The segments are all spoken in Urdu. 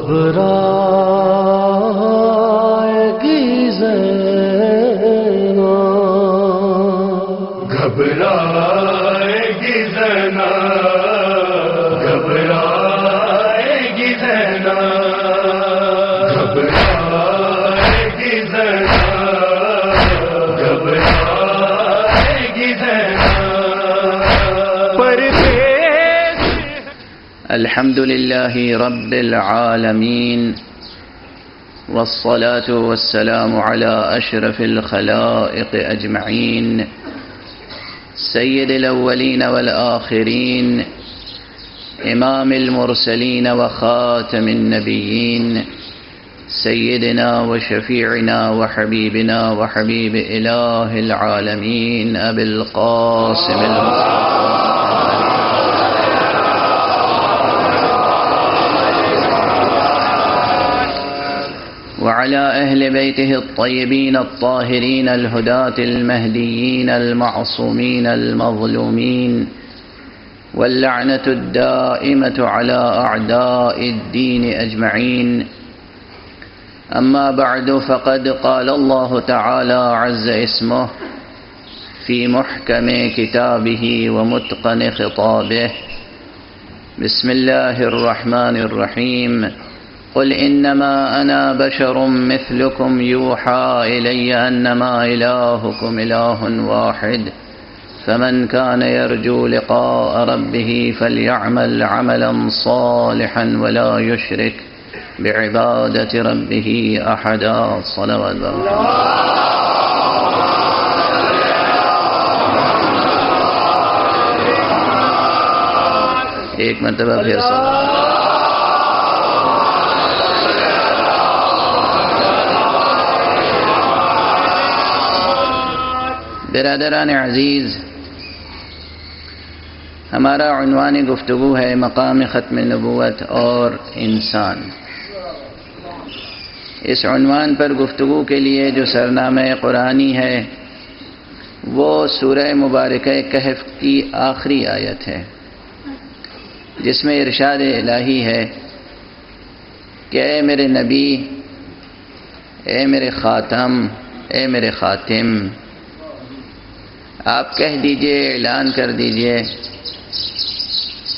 گھبرائے گی زینب، گھبرائے گی زینب، گھبرائے گی زینب، گھبرائے گی زینب، گھبرائے گی زینب، پردیس۔ الحمد لله رب العالمين، والصلاة والسلام على أشرف الخلائق أجمعين، سيد الأولين والآخرين، إمام المرسلين وخاتم النبيين، سيدنا وشفيعنا وحبيبنا وحبيب إله العالمين أبي القاسم المصطفى وعلى أهل بيته الطيبين الطاهرين الهداة المهديين المعصومين المظلومين، واللعنة الدائمة على أعداء الدين أجمعين. أما بعد، فقد قال الله تعالى عز اسمه في محكم كتابه ومتقن خطابه: بسم الله الرحمن الرحيم. قل إنما أنا بشر مثلكم يوحى إلي أنما إلهكم إله واحد، فمن كان يرجو لقاء ربه فليعمل عملا صالحا ولا يشرك بعبادة ربه أحدا. صلوات الله. ایک مرتبہ پھر صلوات. برادران عزیز، ہمارا عنوان گفتگو ہے مقام ختم نبوت اور انسان. اس عنوان پر گفتگو کے لیے جو سرنامہ قرآنی ہے وہ سورہ مبارکہ کہف کی آخری آیت ہے، جس میں ارشاد الہی ہے کہ اے میرے نبی، اے میرے خاتم، اے میرے خاتم، آپ کہہ دیجئے، اعلان کر دیجئے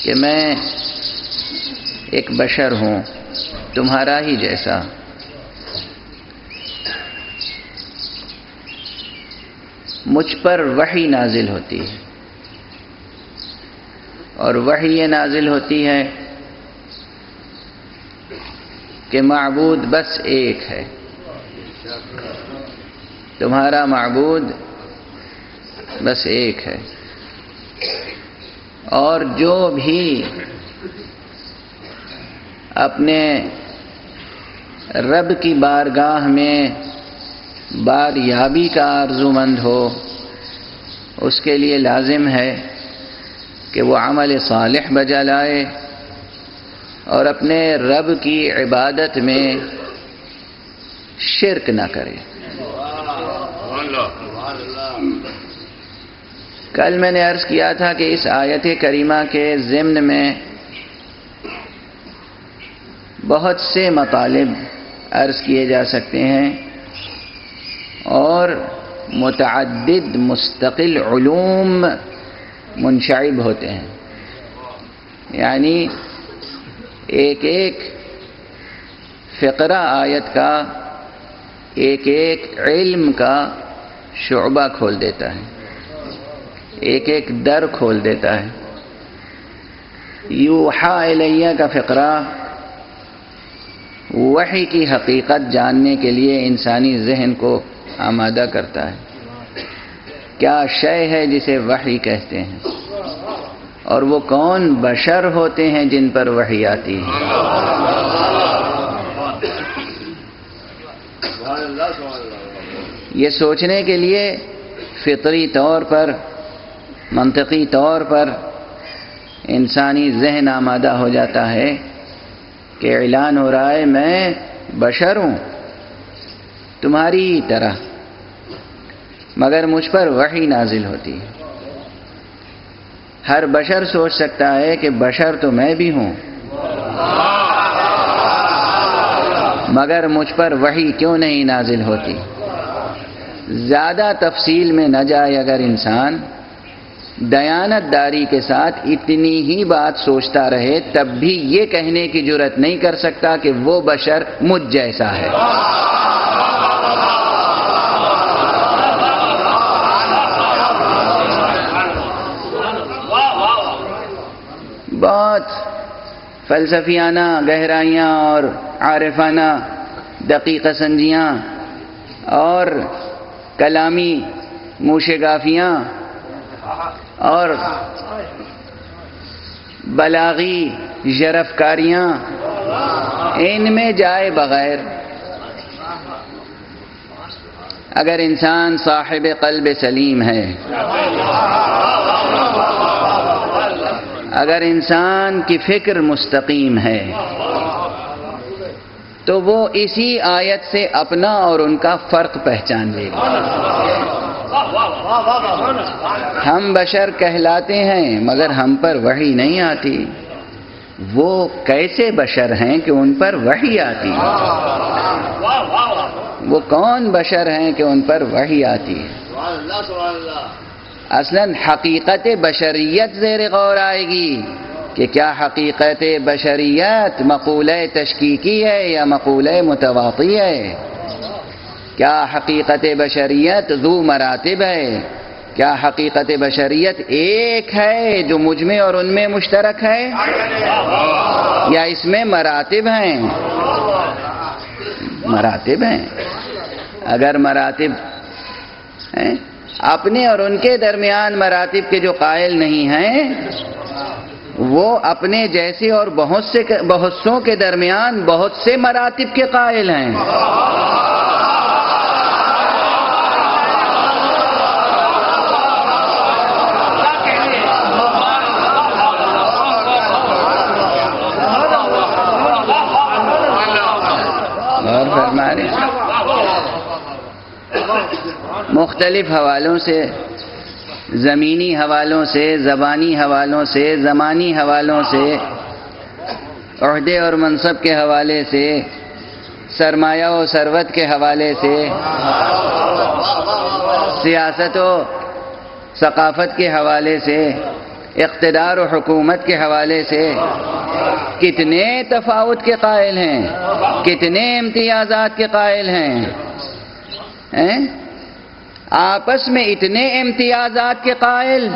کہ میں ایک بشر ہوں تمہارا ہی جیسا. مجھ پر وحی نازل ہوتی ہے، اور وحی یہ نازل ہوتی ہے کہ معبود بس ایک ہے، تمہارا معبود بس ایک ہے، اور جو بھی اپنے رب کی بارگاہ میں باریابی کا آرزومند ہو، اس کے لیے لازم ہے کہ وہ عمل صالح بجا لائے اور اپنے رب کی عبادت میں شرک نہ کرے. کل میں نے عرض کیا تھا کہ اس آیت کریمہ کے ضمن میں بہت سے مطالب عرض کیے جا سکتے ہیں اور متعدد مستقل علوم منشعب ہوتے ہیں. یعنی ایک ایک فقرہ آیت کا ایک ایک علم کا شعبہ کھول دیتا ہے، ایک ایک در کھول دیتا ہے. یوحا الیہ کا فقرہ وحی کی حقیقت جاننے کے لیے انسانی ذہن کو آمادہ کرتا ہے. کیا شے ہے جسے وحی کہتے ہیں، اور وہ کون بشر ہوتے ہیں جن پر وحی آتی ہے. یہ سوچنے کے لیے فطری طور پر، منطقی طور پر انسانی ذہن آمادہ ہو جاتا ہے کہ اعلان ہو رہا ہے میں بشر ہوں تمہاری طرح، مگر مجھ پر وحی نازل ہوتی ہے. ہر بشر سوچ سکتا ہے کہ بشر تو میں بھی ہوں، مگر مجھ پر وحی کیوں نہیں نازل ہوتی؟ زیادہ تفصیل میں نہ جائے اگر انسان، دیانت داری کے ساتھ اتنی ہی بات سوچتا رہے تب بھی یہ کہنے کی جرات نہیں کر سکتا کہ وہ بشر مجھ جیسا ہے۔ بہت فلسفیانہ گہرائیاں اور عارفانہ دقیقہ سنجیاں اور کلامی موشگافیاں اور بلاغی ژرفکاریاں، ان میں جائے بغیر اگر انسان صاحب قلب سلیم ہے، اگر انسان کی فکر مستقیم ہے، تو وہ اسی آیت سے اپنا اور ان کا فرق پہچان لے گا۔ ہم بشر کہلاتے ہیں مگر ہم پر وحی نہیں آتی۔ وہ کیسے بشر ہیں کہ ان پر وحی آتی ہے؟ وہ کون بشر ہیں کہ ان پر وحی آتی ہے؟ اصلاً حقیقت بشریت زیر غور آئے گی کہ کیا حقیقت بشریت مقولہ تشکیکی ہے یا مقولہ متواطی ہے؟ کیا حقیقت بشریت ذو مراتب ہے؟ کیا حقیقت بشریت ایک ہے جو مجھ میں اور ان میں مشترک ہے، یا اس میں مراتب ہیں؟ مراتب ہیں۔ اگر مراتب ہیں، اپنے اور ان کے درمیان مراتب کے جو قائل نہیں ہیں، وہ اپنے جیسے اور بہت سوں کے درمیان بہت سے مراتب کے قائل ہیں۔ اور فرما رہے ہیں مختلف حوالوں سے، زمینی حوالوں سے، زبانی حوالوں سے، زمانی حوالوں سے، عہدے اور منصب کے حوالے سے، سرمایہ و ثروت کے حوالے سے، سیاست و ثقافت کے حوالے سے، اقتدار و حکومت کے حوالے سے کتنے تفاوت کے قائل ہیں، کتنے امتیازات کے قائل ہیں، آپس میں اتنے امتیازات کے قائل۔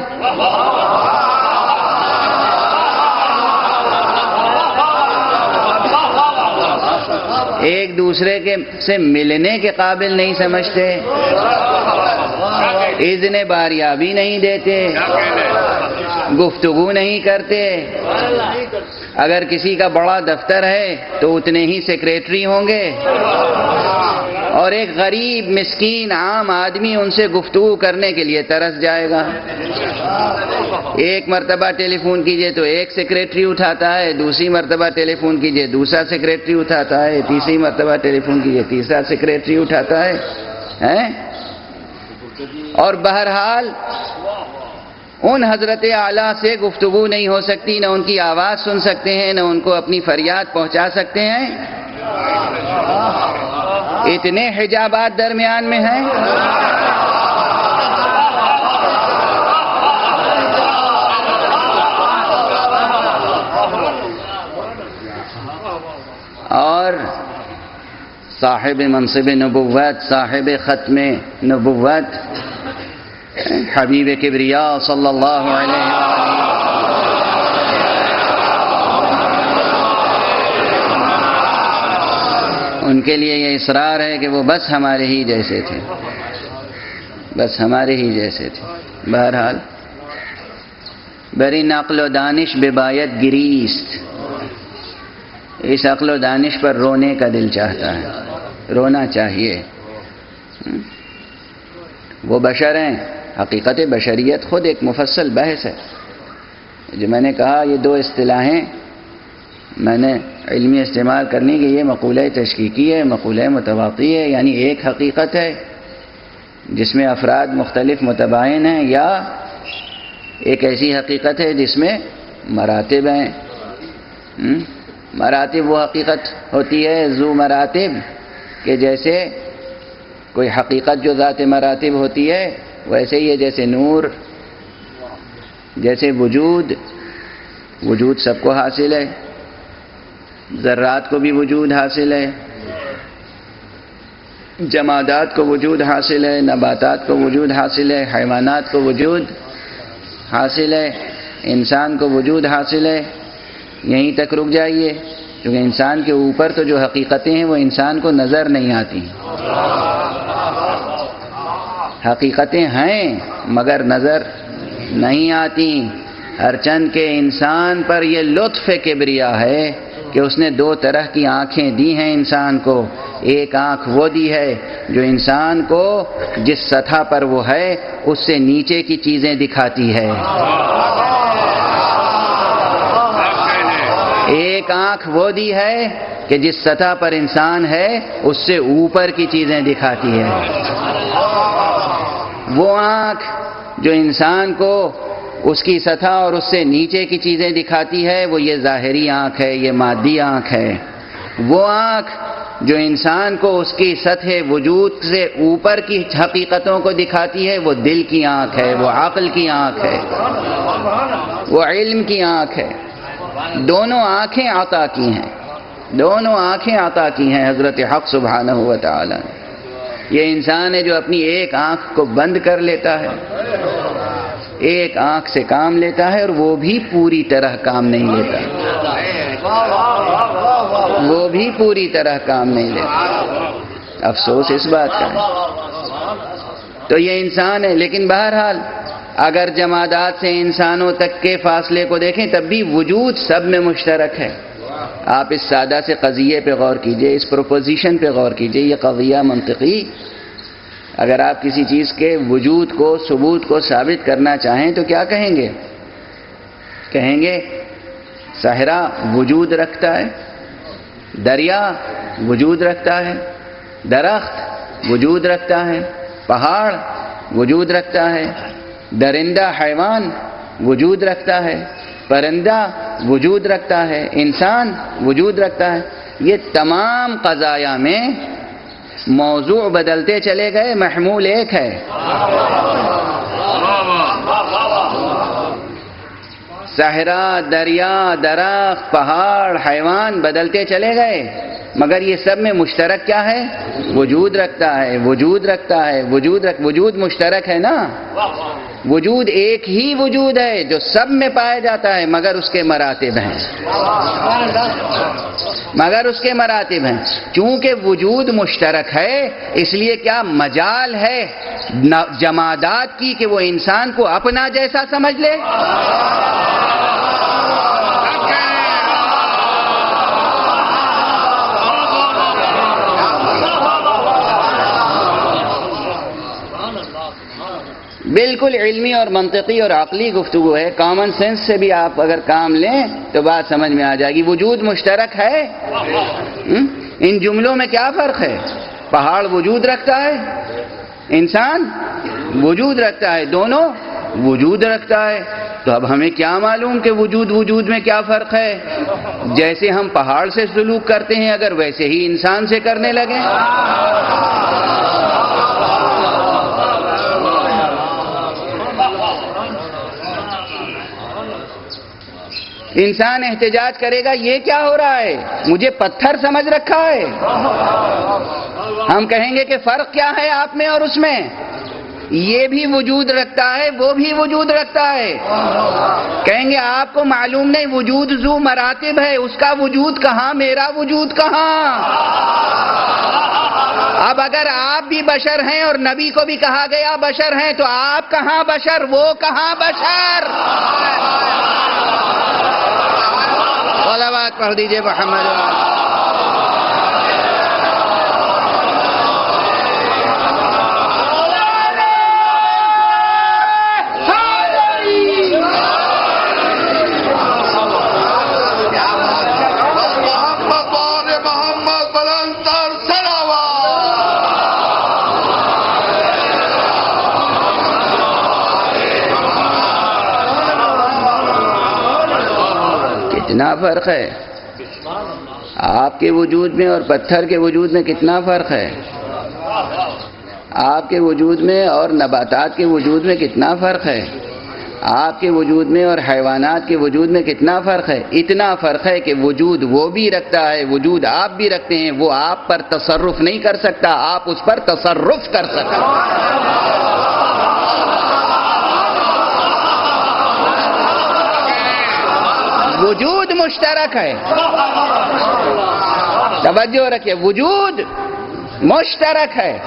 ایک دوسرے سے ملنے کے قابل نہیں سمجھتے، اذن باریابی نہیں دیتے، گفتگو نہیں کرتے۔ اگر کسی کا بڑا دفتر ہے تو اتنے ہی سیکریٹری ہوں گے، اور ایک غریب مسکین عام آدمی ان سے گفتگو کرنے کے لیے ترس جائے گا۔ ایک مرتبہ ٹیلی فون کیجئے تو ایک سیکریٹری اٹھاتا ہے، دوسری مرتبہ ٹیلی فون کیجئے دوسرا سیکریٹری اٹھاتا ہے، تیسری مرتبہ ٹیلی فون کیجئے تیسرا سیکریٹری اٹھاتا ہے۔ اور بہرحال ان حضرت اعلیٰ سے گفتگو نہیں ہو سکتی، نہ ان کی آواز سن سکتے ہیں، نہ ان کو اپنی فریاد پہنچا سکتے ہیں۔ اتنے حجابات درمیان میں ہیں۔ اور صاحب منصب نبوت، صاحب ختم نبوت، حبیب کبریا صلی اللہ علیہ وسلم، ان کے لیے یہ اصرار ہے کہ وہ بس ہمارے ہی جیسے تھے، بس ہمارے ہی جیسے تھے۔ بہرحال بری عقل و دانش بباید گریست، اس عقل و دانش پر رونے کا دل چاہتا ہے، رونا چاہیے۔ وہ بشر ہیں، حقیقت بشریت خود ایک مفصل بحث ہے۔ جو میں نے کہا یہ دو اصطلاحیں میں نے علمی استعمال کرنی کہ یہ مقولہ تشکیکی ہے، مقولہ متواطی ہے، یعنی ایک حقیقت ہے جس میں افراد مختلف متباین ہیں، یا ایک ایسی حقیقت ہے جس میں مراتب ہیں۔ مراتب وہ حقیقت ہوتی ہے ذو مراتب کہ جیسے کوئی حقیقت جو ذات مراتب ہوتی ہے ویسے ہی ہے، جیسے نور، جیسے وجود سب کو حاصل ہے، ذرات کو بھی وجود حاصل ہے، جمادات کو وجود حاصل ہے، نباتات کو وجود حاصل ہے، حیوانات کو وجود حاصل ہے، انسان کو وجود حاصل ہے۔ یہیں تک رک جائیے، کیونکہ انسان کے اوپر تو جو حقیقتیں ہیں وہ انسان کو نظر نہیں آتی، حقیقتیں ہیں مگر نظر نہیں آتی۔ ہر چند کے انسان پر یہ لطف کبریا ہے کہ اس نے دو طرح کی آنکھیں دی ہیں انسان کو۔ ایک آنکھ وہ دی ہے جو انسان کو جس سطح پر وہ ہے اس سے نیچے کی چیزیں دکھاتی ہے، ایک آنکھ وہ دی ہے کہ جس سطح پر انسان ہے اس سے اوپر کی چیزیں دکھاتی ہے۔ وہ آنکھ جو انسان کو اس کی سطح اور اس سے نیچے کی چیزیں دکھاتی ہے وہ یہ ظاہری آنکھ ہے، یہ مادی آنکھ ہے۔ وہ آنکھ جو انسان کو اس کی سطح وجود سے اوپر کی حقیقتوں کو دکھاتی ہے وہ دل کی آنکھ ہے، وہ عقل کی آنکھ ہے، وہ علم کی آنکھ ہے۔ دونوں آنکھیں عطا کی ہیں، دونوں آنکھیں عطا کی ہیں حضرت حق سبحانہ و تعالی نے۔ یہ انسان ہے جو اپنی ایک آنکھ کو بند کر لیتا ہے، ایک آنکھ سے کام لیتا ہے اور وہ بھی پوری طرح کام نہیں لیتا، وہ بھی پوری طرح کام نہیں لیتا۔ افسوس اس بات کا ہے۔ تو یہ انسان ہے، لیکن بہرحال اگر جمادات سے انسانوں تک کے فاصلے کو دیکھیں تب بھی وجود سب میں مشترک ہے۔ آپ اس سادہ سے قضیے پہ غور کیجئے، اس پروپوزیشن پہ غور کیجئے، یہ قضیہ منطقی۔ اگر آپ کسی چیز کے وجود کو، ثبوت کو ثابت کرنا چاہیں تو کیا کہیں گے؟ کہیں گے صحرا وجود رکھتا ہے، دریا وجود رکھتا ہے، درخت وجود رکھتا ہے، پہاڑ وجود رکھتا ہے، درندہ حیوان وجود رکھتا ہے، پرندہ وجود رکھتا ہے، انسان وجود رکھتا ہے۔ یہ تمام قضایا میں موضوع بدلتے چلے گئے، محمول ایک ہے۔ صحرا، دریا، درخت، پہاڑ، حیوان بدلتے چلے گئے مگر یہ سب میں مشترک کیا ہے؟ وجود رکھتا ہے، وجود رکھتا ہے، وجود مشترک ہے نا۔ وجود ایک ہی وجود ہے جو سب میں پایا جاتا ہے مگر اس کے مراتب ہیں، مگر اس کے مراتب ہیں۔ چونکہ وجود مشترک ہے اس لیے کیا مجال ہے جمادات کی کہ وہ انسان کو اپنا جیسا سمجھ لے؟ بالکل علمی اور منطقی اور عقلی گفتگو ہے، کامن سینس سے بھی آپ اگر کام لیں تو بات سمجھ میں آ جائے گی۔ وجود مشترک ہے، ان جملوں میں کیا فرق ہے؟ پہاڑ وجود رکھتا ہے، انسان وجود رکھتا ہے، دونوں وجود رکھتا ہے۔ تو اب ہمیں کیا معلوم کہ وجود میں کیا فرق ہے؟ جیسے ہم پہاڑ سے سلوک کرتے ہیں اگر ویسے ہی انسان سے کرنے لگیں۔ انسان احتجاج کرے گا یہ کیا ہو رہا ہے؟ مجھے پتھر سمجھ رکھا ہے۔ ہم کہیں گے کہ فرق کیا ہے آپ میں اور اس میں؟ یہ بھی وجود رکھتا ہے، وہ بھی وجود رکھتا ہے۔ کہیں گے آپ کو معلوم نہیں وجود ذو مراتب ہے، اس کا وجود کہاں، میرا وجود کہاں؟ اب اگر آپ بھی بشر ہیں اور نبی کو بھی کہا گیا بشر ہیں تو آپ کہاں بشر، وہ کہاں بشر؟ صلوات پڑھ دیجئے محمد کتنا فرق ہے، آپ کے وجود میں اور پتھر کے وجود میں کتنا فرق ہے؟ آپ کے وجود میں اور نباتات کے وجود میں کتنا فرق ہے؟ آپ کے وجود میں اور حیوانات کے وجود میں کتنا فرق ہے؟ اتنا فرق ہے کہ وجود وہ بھی رکھتا ہے، وجود آپ بھی رکھتے ہیں، وہ آپ پر تصرف نہیں کر سکتا، آپ اس پر تصرف کر سکتے ہیں۔ وجود مشترک ہے، توجہ رکھیے، وجود مشترک ہے،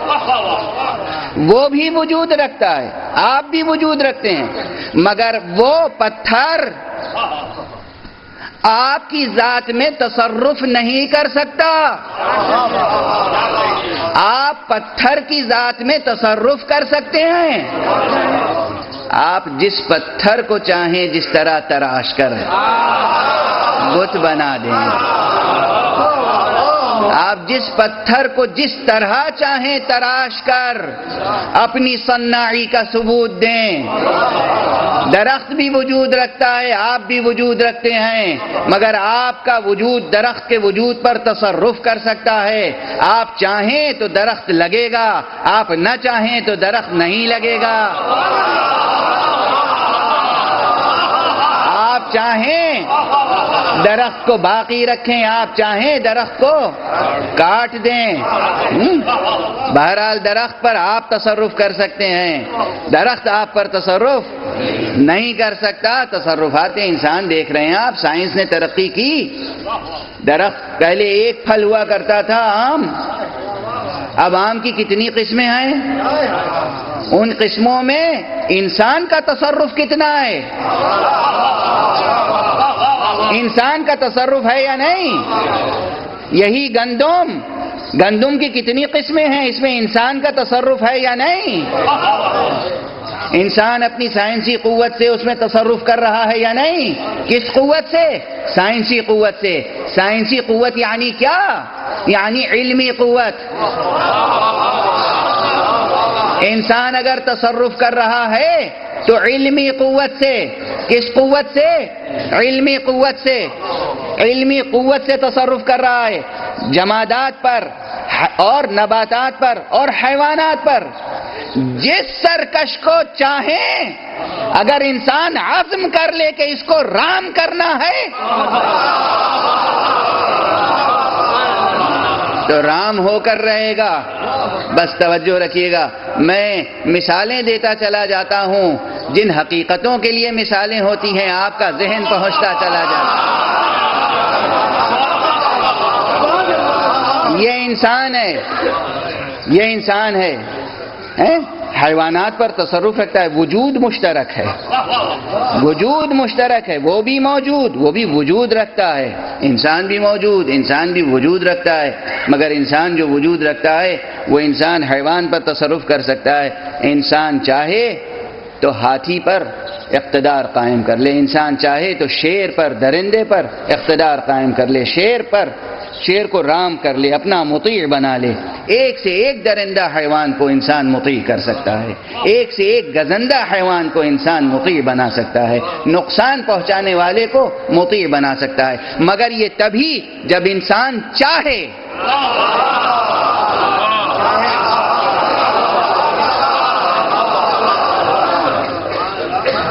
وہ بھی وجود رکھتا ہے، آپ بھی وجود رکھتے ہیں، مگر وہ پتھر آپ کی ذات میں تصرف نہیں کر سکتا۔ آپ پتھر کی ذات میں تصرف کر سکتے ہیں، آپ جس پتھر کو چاہیں جس طرح تراش کر بت بنا دیں، آپ جس پتھر کو جس طرح چاہیں تراش کر اپنی صناعی کا ثبوت دیں۔ درخت بھی وجود رکھتا ہے، آپ بھی وجود رکھتے ہیں، مگر آپ کا وجود درخت کے وجود پر تصرف کر سکتا ہے۔ آپ چاہیں تو درخت لگے گا، آپ نہ چاہیں تو درخت نہیں لگے گا۔ آپ چاہیں درخت کو باقی رکھیں، آپ چاہیں درخت کو کاٹ دیں، بہرحال درخت پر آپ تصرف کر سکتے ہیں، درخت آپ پر تصرف نہیں کر سکتا۔ تصرفات انسان دیکھ رہے ہیں آپ، سائنس نے ترقی کی۔ درخت پہلے ایک پھل ہوا کرتا تھا، آم، اب آم کی کتنی قسمیں ہیں؟ ان قسموں میں انسان کا تصرف کتنا ہے؟ انسان کا تصرف ہے یا نہیں؟ یہی گندم کی کتنی قسمیں ہیں، اس میں انسان کا تصرف ہے یا نہیں؟ انسان اپنی سائنسی قوت سے اس میں تصرف کر رہا ہے یا نہیں؟ کس قوت سے؟ سائنسی قوت سے۔ سائنسی قوت یعنی کیا؟ یعنی علمی قوت۔ انسان اگر تصرف کر رہا ہے تو علمی قوت سے۔ کس قوت سے؟ علمی قوت سے۔ علمی قوت سے تصرف کر رہا ہے، جمادات پر اور نباتات پر اور حیوانات پر۔ جس سرکش کو چاہیں اگر انسان عزم کر لے کہ اس کو رام کرنا ہے تو رام ہو کر رہے گا۔ بس توجہ رکھیے گا، میں مثالیں دیتا چلا جاتا ہوں، جن حقیقتوں کے لیے مثالیں ہوتی ہیں آپ کا ذہن پہنچتا چلا جاتا ہے۔ یہ انسان ہے، یہ انسان ہے، حیوانات پر تصرف رکھتا ہے، وجود مشترک ہے، وجود مشترک ہے، وہ بھی موجود، وہ بھی وجود رکھتا ہے، انسان بھی موجود، انسان بھی وجود رکھتا ہے، مگر انسان جو وجود رکھتا ہے وہ انسان حیوان پر تصرف کر سکتا ہے۔ انسان چاہے تو ہاتھی پر اقتدار قائم کر لے، انسان چاہے تو شیر پر، درندے پر اقتدار قائم کر لے، شیر کو رام کر لے، اپنا مطیع بنا لے۔ ایک سے ایک درندہ حیوان کو انسان مطیع کر سکتا ہے، ایک سے ایک گزندہ حیوان کو انسان مطیع بنا سکتا ہے، نقصان پہنچانے والے کو مطیع بنا سکتا ہے، مگر یہ تبھی جب انسان چاہے۔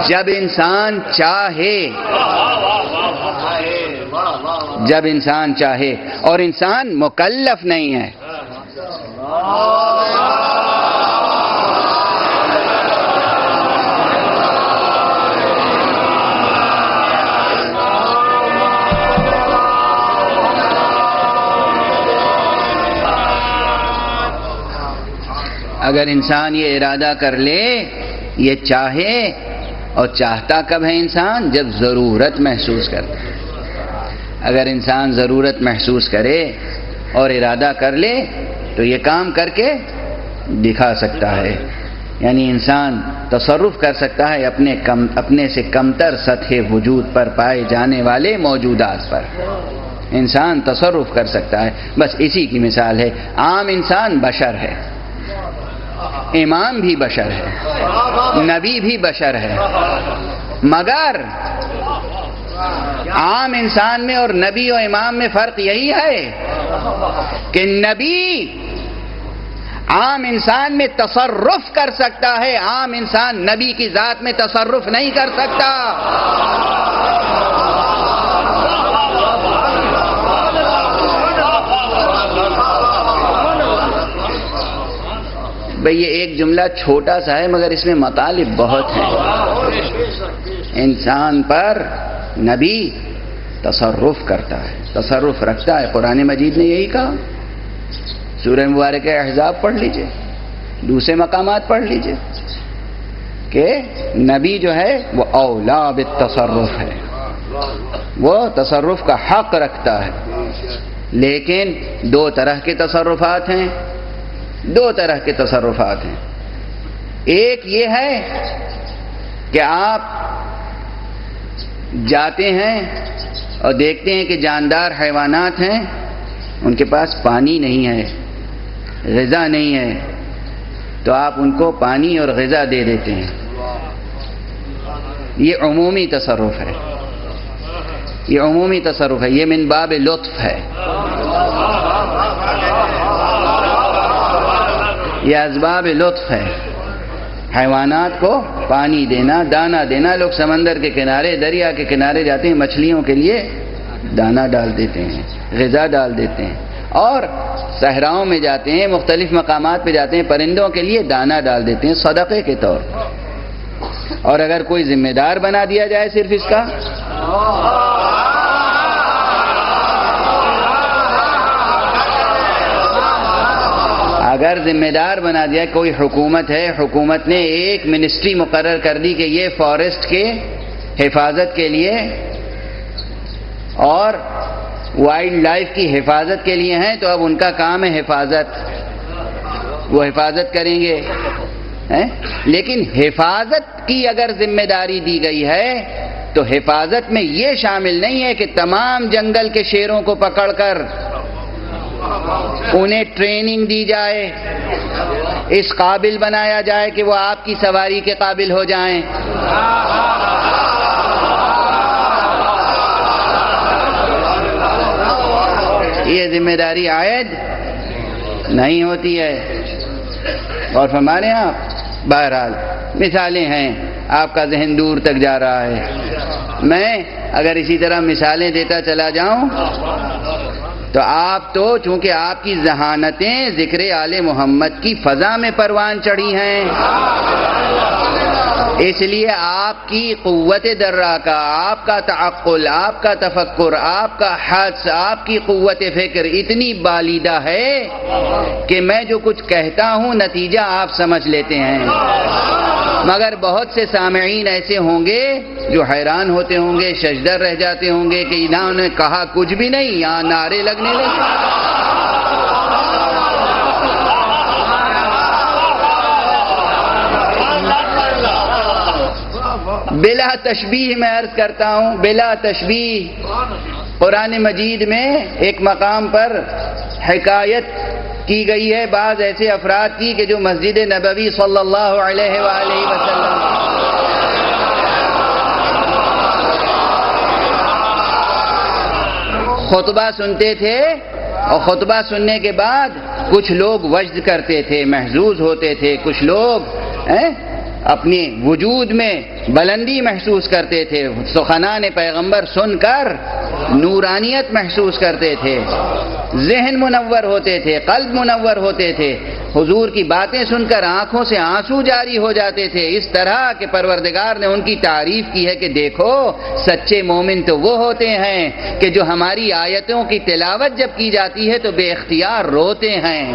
جب انسان چاہے، جب انسان چاہے، اور انسان مکلف نہیں ہے۔ اگر انسان یہ ارادہ کر لے، یہ چاہے، اور چاہتا کب ہے انسان؟ جب ضرورت محسوس کرتا ہے۔ اگر انسان ضرورت محسوس کرے اور ارادہ کر لے تو یہ کام کر کے دکھا سکتا ہے، یعنی انسان تصرف کر سکتا ہے اپنے سے کمتر سطح وجود پر پائے جانے والے موجودات پر، انسان تصرف کر سکتا ہے۔ بس اسی کی مثال ہے، عام انسان بشر ہے، امام بھی بشر ہے، نبی بھی بشر ہے، مگر عام انسان میں اور نبی و امام میں فرق یہی ہے کہ نبی عام انسان میں تصرف کر سکتا ہے، عام انسان نبی کی ذات میں تصرف نہیں کر سکتا۔ بھئی یہ ایک جملہ چھوٹا سا ہے مگر اس میں مطالب بہت ہیں۔ انسان پر نبی تصرف کرتا ہے، تصرف رکھتا ہے۔ قرآن مجید نے یہی کہا، سورہ مبارکہ احزاب پڑھ لیجئے، دوسرے مقامات پڑھ لیجئے کہ نبی جو ہے وہ اولا بالتصرف ہے، وہ تصرف کا حق رکھتا ہے۔ لیکن دو طرح کے تصرفات ہیں، دو طرح کے تصرفات ہیں۔ ایک یہ ہے کہ آپ جاتے ہیں اور دیکھتے ہیں کہ جاندار حیوانات ہیں، ان کے پاس پانی نہیں ہے، غذا نہیں ہے، تو آپ ان کو پانی اور غذا دے دیتے ہیں۔ یہ عمومی تصرف ہے، یہ عمومی تصرف ہے، یہ من باب لطف ہے، یہ اسباب لطف ہے۔ حیوانات کو پانی دینا، دانا دینا۔ لوگ سمندر کے کنارے، دریا کے کنارے جاتے ہیں، مچھلیوں کے لیے دانا ڈال دیتے ہیں، غذا ڈال دیتے ہیں، اور صحراؤں میں جاتے ہیں، مختلف مقامات پہ جاتے ہیں، پرندوں کے لیے دانا ڈال دیتے ہیں صدقے کے طور پر۔ اور اگر کوئی ذمہ دار بنا دیا جائے صرف اس کا، اگر ذمہ دار بنا دیا، کوئی حکومت ہے، حکومت نے ایک منسٹری مقرر کر دی کہ یہ فارسٹ کے حفاظت کے لیے اور وائلڈ لائف کی حفاظت کے لیے ہیں، تو اب ان کا کام ہے حفاظت، وہ حفاظت کریں گے۔ لیکن حفاظت کی اگر ذمہ داری دی گئی ہے تو حفاظت میں یہ شامل نہیں ہے کہ تمام جنگل کے شیروں کو پکڑ کر انہیں ٹریننگ دی جائے، اس قابل بنایا جائے کہ وہ آپ کی سواری کے قابل ہو جائیں۔ یہ ذمہ داری عائد نہیں ہوتی ہے۔ اور فرمانے آپ، بہرحال مثالیں ہیں، آپ کا ذہن دور تک جا رہا ہے۔ میں اگر اسی طرح مثالیں دیتا چلا جاؤں تو آپ تو چونکہ آپ کی ذہانتیں ذکر آل محمد کی فضا میں پروان چڑھی ہیں، اس لیے آپ کی قوت درراکہ، آپ کا تعقل، آپ کا تفکر، آپ کا حدس، آپ کی قوت فکر اتنی بالیدہ ہے کہ میں جو کچھ کہتا ہوں نتیجہ آپ سمجھ لیتے ہیں۔ مگر بہت سے سامعین ایسے ہوں گے جو حیران ہوتے ہوں گے، ششدر رہ جاتے ہوں گے کہ انہوں نے کہا کچھ بھی نہیں، یہاں نعرے لگنے لگے۔ بلا تشبیہ میں عرض کرتا ہوں، بلا تشبیہ، قرآن مجید میں ایک مقام پر حکایت کی گئی ہے بعض ایسے افراد کی کہ جو مسجد نبوی صلی اللہ علیہ وآلہ وسلم خطبہ سنتے تھے، اور خطبہ سننے کے بعد کچھ لوگ وجد کرتے تھے، محظوظ ہوتے تھے، کچھ لوگ اپنے وجود میں بلندی محسوس کرتے تھے، سخنان پیغمبر سن کر نورانیت محسوس کرتے تھے، ذہن منور ہوتے تھے، قلب منور ہوتے تھے، حضور کی باتیں سن کر آنکھوں سے آنسو جاری ہو جاتے تھے، اس طرح کہ پروردگار نے ان کی تعریف کی ہے کہ دیکھو سچے مومن تو وہ ہوتے ہیں کہ جو ہماری آیتوں کی تلاوت جب کی جاتی ہے تو بے اختیار روتے ہیں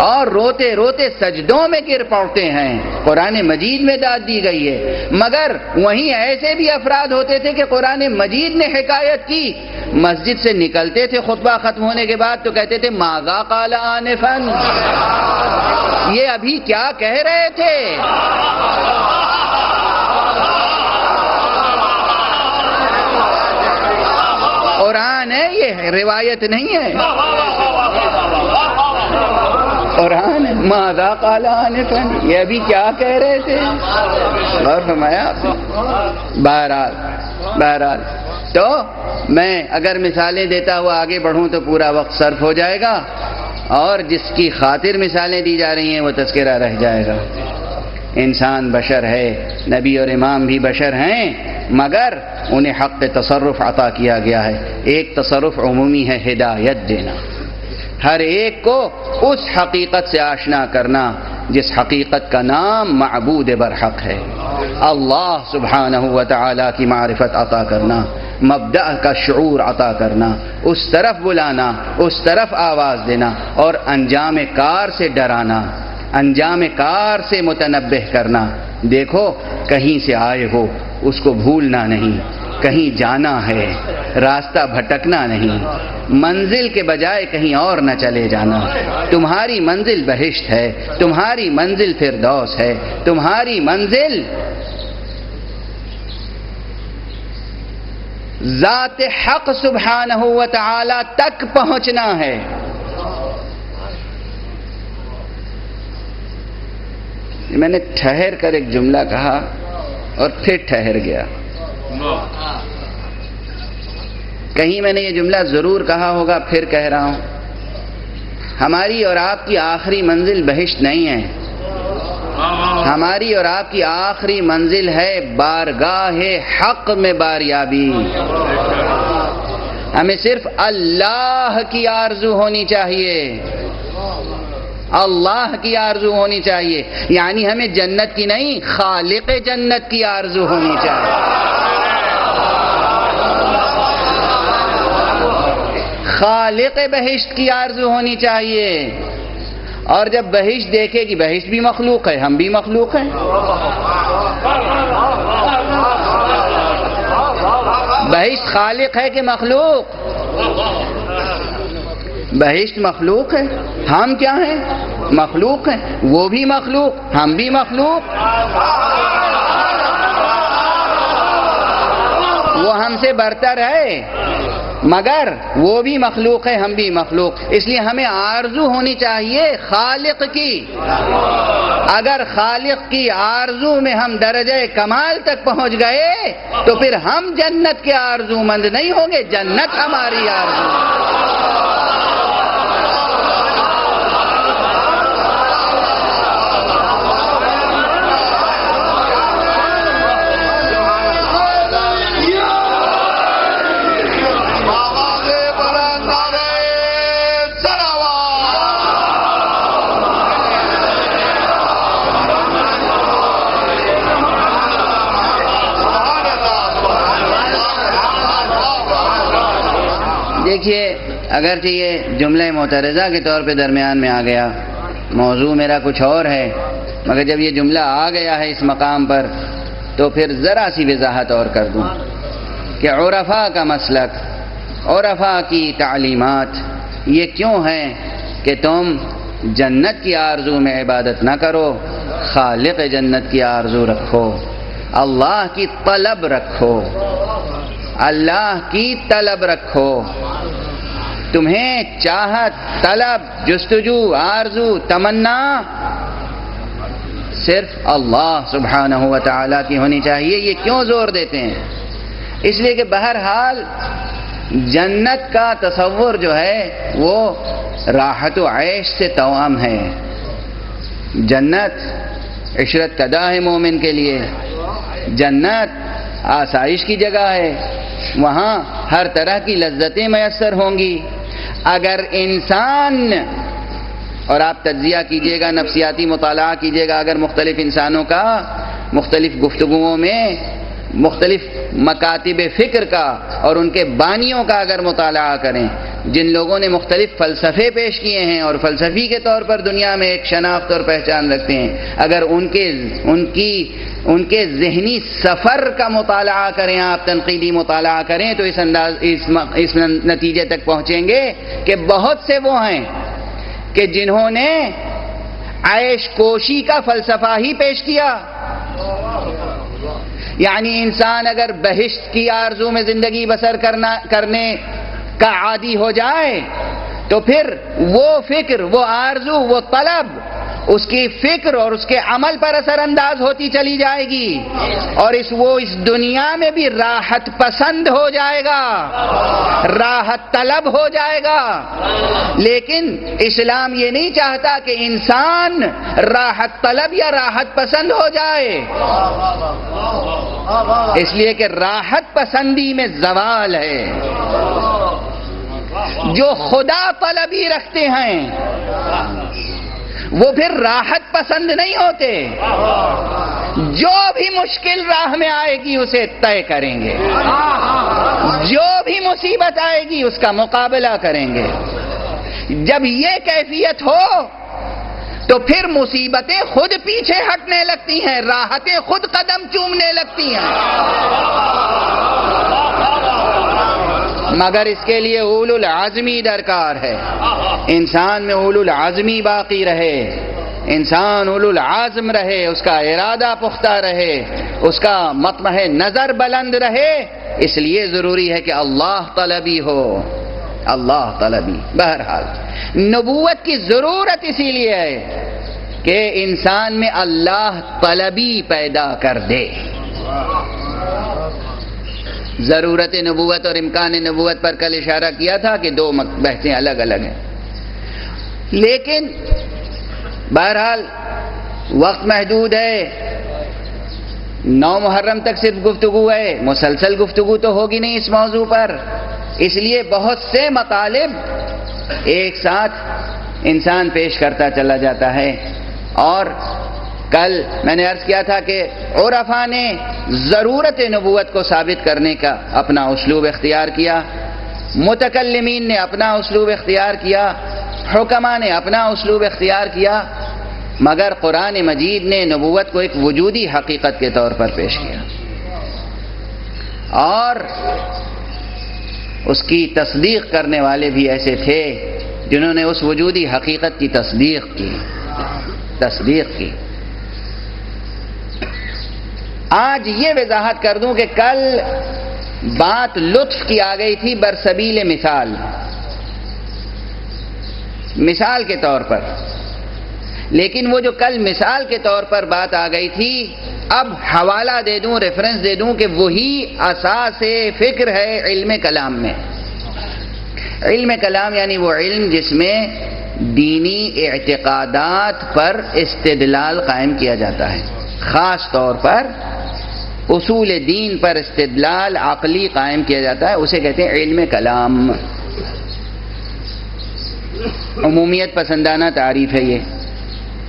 اور روتے روتے سجدوں میں گر پڑتے ہیں۔ قرآن مجید میں داد دی گئی ہے، مگر وہیں ایسے بھی افراد ہوتے تھے کہ قرآن مجید نے حکایت کی، مسجد سے نکلتے تھے خطبہ ختم ہونے کے بعد تو کہتے تھے ماذا قال آنفا، یہ ابھی کیا کہہ رہے تھے؟ قرآن ہے، یہ روایت نہیں ہے، قرآن ہے۔ ماذا قال آنفا، یہ ابھی کیا کہہ رہے تھے؟ غور فرمایا آپ نے؟ بہرحال تو میں اگر مثالیں دیتا ہوا آگے بڑھوں تو پورا وقت صرف ہو جائے گا، اور جس کی خاطر مثالیں دی جا رہی ہیں وہ تذکرہ رہ جائے گا۔ انسان بشر ہے، نبی اور امام بھی بشر ہیں، مگر انہیں حق تصرف عطا کیا گیا ہے۔ ایک تصرف عمومی ہے، ہدایت دینا، ہر ایک کو اس حقیقت سے آشنا کرنا جس حقیقت کا نام معبود برحق ہے، اللہ سبحانہ و تعالی کی معرفت عطا کرنا، مبدأ کا شعور عطا کرنا، اس طرف بلانا، اس طرف آواز دینا، اور انجام کار سے ڈرانا، انجام کار سے متنبہ کرنا۔ دیکھو کہیں سے آئے ہو اس کو بھولنا نہیں، کہیں جانا ہے راستہ بھٹکنا نہیں، منزل کے بجائے کہیں اور نہ چلے جانا۔ تمہاری منزل بہشت ہے، تمہاری منزل فردوس ہے، تمہاری منزل ذات حق سبحانہ و تعالی تک پہنچنا ہے۔ میں نے ٹھہر کر ایک جملہ کہا اور پھر ٹھہر گیا۔ کہیں میں نے یہ جملہ ضرور کہا ہوگا، پھر کہہ رہا ہوں، ہماری اور آپ کی آخری منزل بہشت نہیں ہے، ہماری اور آپ کی آخری منزل ہے بارگاہ حق میں باریابی۔ ہمیں صرف اللہ کی آرزو ہونی چاہیے، اللہ کی آرزو ہونی چاہیے، یعنی ہمیں جنت کی نہیں، خالق جنت کی آرزو ہونی چاہیے۔ خالق بہشت کی آرزو ہونی چاہیے، اور جب بہشت دیکھے کہ بہشت بھی مخلوق ہے، ہم بھی مخلوق ہیں، بہشت خالق ہے کہ مخلوق؟ بہشت مخلوق ہے، ہم کیا ہیں؟ مخلوق ہیں، وہ بھی مخلوق، ہم بھی مخلوق، وہ ہم سے برتر ہے مگر وہ بھی مخلوق ہے، ہم بھی مخلوق، اس لیے ہمیں آرزو ہونی چاہیے خالق کی۔ اگر خالق کی آرزو میں ہم درجہ کمال تک پہنچ گئے تو پھر ہم جنت کے آرزو مند نہیں ہوں گے، جنت ہماری آرزو ہے۔ دیکھیے، اگرچہ یہ جملہ معترضہ کے طور پہ درمیان میں آ گیا، موضوع میرا کچھ اور ہے، مگر جب یہ جملہ آ گیا ہے اس مقام پر تو پھر ذرا سی وضاحت اور کر دوں کہ عرفاء کا مسلک، عرفاء کی تعلیمات یہ کیوں ہیں کہ تم جنت کی آرزو میں عبادت نہ کرو، خالق جنت کی آرزو رکھو، اللہ کی طلب رکھو، اللہ کی طلب رکھو۔ تمہیں چاہت، طلب، جستجو، آرزو، تمنا صرف اللہ سبحانہ و تعالی کی ہونی چاہیے۔ یہ کیوں زور دیتے ہیں؟ اس لیے کہ بہرحال جنت کا تصور جو ہے وہ راحت و عیش سے توام ہے۔ جنت عشرت قدا ہے مومن کے لیے، جنت آسائش کی جگہ ہے، وہاں ہر طرح کی لذتیں میسر ہوں گی۔ اگر انسان، اور آپ تجزیہ کیجئے گا، نفسیاتی مطالعہ کیجئے گا، اگر مختلف انسانوں کا مختلف گفتگوؤں میں مختلف مکاتب فکر کا اور ان کے بانیوں کا اگر مطالعہ کریں، جن لوگوں نے مختلف فلسفے پیش کیے ہیں اور فلسفی کے طور پر دنیا میں ایک شناخت اور پہچان رکھتے ہیں، اگر ان کے ذہنی سفر کا مطالعہ کریں، آپ تنقیدی مطالعہ کریں، تو اس نتیجے تک پہنچیں گے کہ بہت سے وہ ہیں کہ جنہوں نے عیش کوشی کا فلسفہ ہی پیش کیا۔ یعنی انسان اگر بہشت کی آرزو میں زندگی بسر کرنے کا عادی ہو جائے تو پھر وہ فکر، وہ آرزو، وہ طلب اس کی فکر اور اس کے عمل پر اثر انداز ہوتی چلی جائے گی، اور وہ اس دنیا میں بھی راحت پسند ہو جائے گا، راحت طلب ہو جائے گا۔ لیکن اسلام یہ نہیں چاہتا کہ انسان راحت طلب یا راحت پسند ہو جائے، اس لیے کہ راحت پسندی میں زوال ہے۔ جو خدا طلبی رکھتے ہیں وہ پھر راحت پسند نہیں ہوتے، جو بھی مشکل راہ میں آئے گی اسے طے کریں گے، جو بھی مصیبت آئے گی اس کا مقابلہ کریں گے۔ جب یہ کیفیت ہو تو پھر مصیبتیں خود پیچھے ہٹنے لگتی ہیں، راحتیں خود قدم چومنے لگتی ہیں۔ مگر اس کے لیے اولو العزمی درکار ہے، انسان میں اولو العزمی باقی رہے، انسان اولو العزم رہے، اس کا ارادہ پختہ رہے، اس کا مطمع نظر بلند رہے۔ اس لیے ضروری ہے کہ اللہ طلبی ہو، اللہ طلبی۔ بہرحال نبوت کی ضرورت اسی لیے ہے کہ انسان میں اللہ طلبی پیدا کر دے۔ ضرورت نبوت اور امکان نبوت پر کل اشارہ کیا تھا کہ دو بحثیں الگ الگ ہیں، لیکن بہرحال وقت محدود ہے، 9 محرم تک صرف گفتگو ہے، مسلسل گفتگو تو ہوگی نہیں اس موضوع پر، اس لیے بہت سے مطالب ایک ساتھ انسان پیش کرتا چلا جاتا ہے۔ اور کل میں نے عرض کیا تھا کہ عرفاء نے ضرورت نبوت کو ثابت کرنے کا اپنا اسلوب اختیار کیا، متکلمین نے اپنا اسلوب اختیار کیا، حکماء نے اپنا اسلوب اختیار کیا، مگر قرآن مجید نے نبوت کو ایک وجودی حقیقت کے طور پر پیش کیا، اور اس کی تصدیق کرنے والے بھی ایسے تھے جنہوں نے اس وجودی حقیقت کی تصدیق کی۔ آج یہ وضاحت کر دوں کہ کل بات لطف کی آ گئی تھی برسبیل مثال کے طور پر، لیکن وہ جو کل مثال کے طور پر بات آ گئی تھی، اب حوالہ دے دوں، ریفرنس دے دوں کہ وہی اساس فکر ہے علم کلام میں۔ علم کلام یعنی وہ علم جس میں دینی اعتقادات پر استدلال قائم کیا جاتا ہے، خاص طور پر اصول دین پر استدلال عقلی قائم کیا جاتا ہے، اسے کہتے ہیں علم کلام۔ عمومیت پسندانہ تعریف ہے یہ،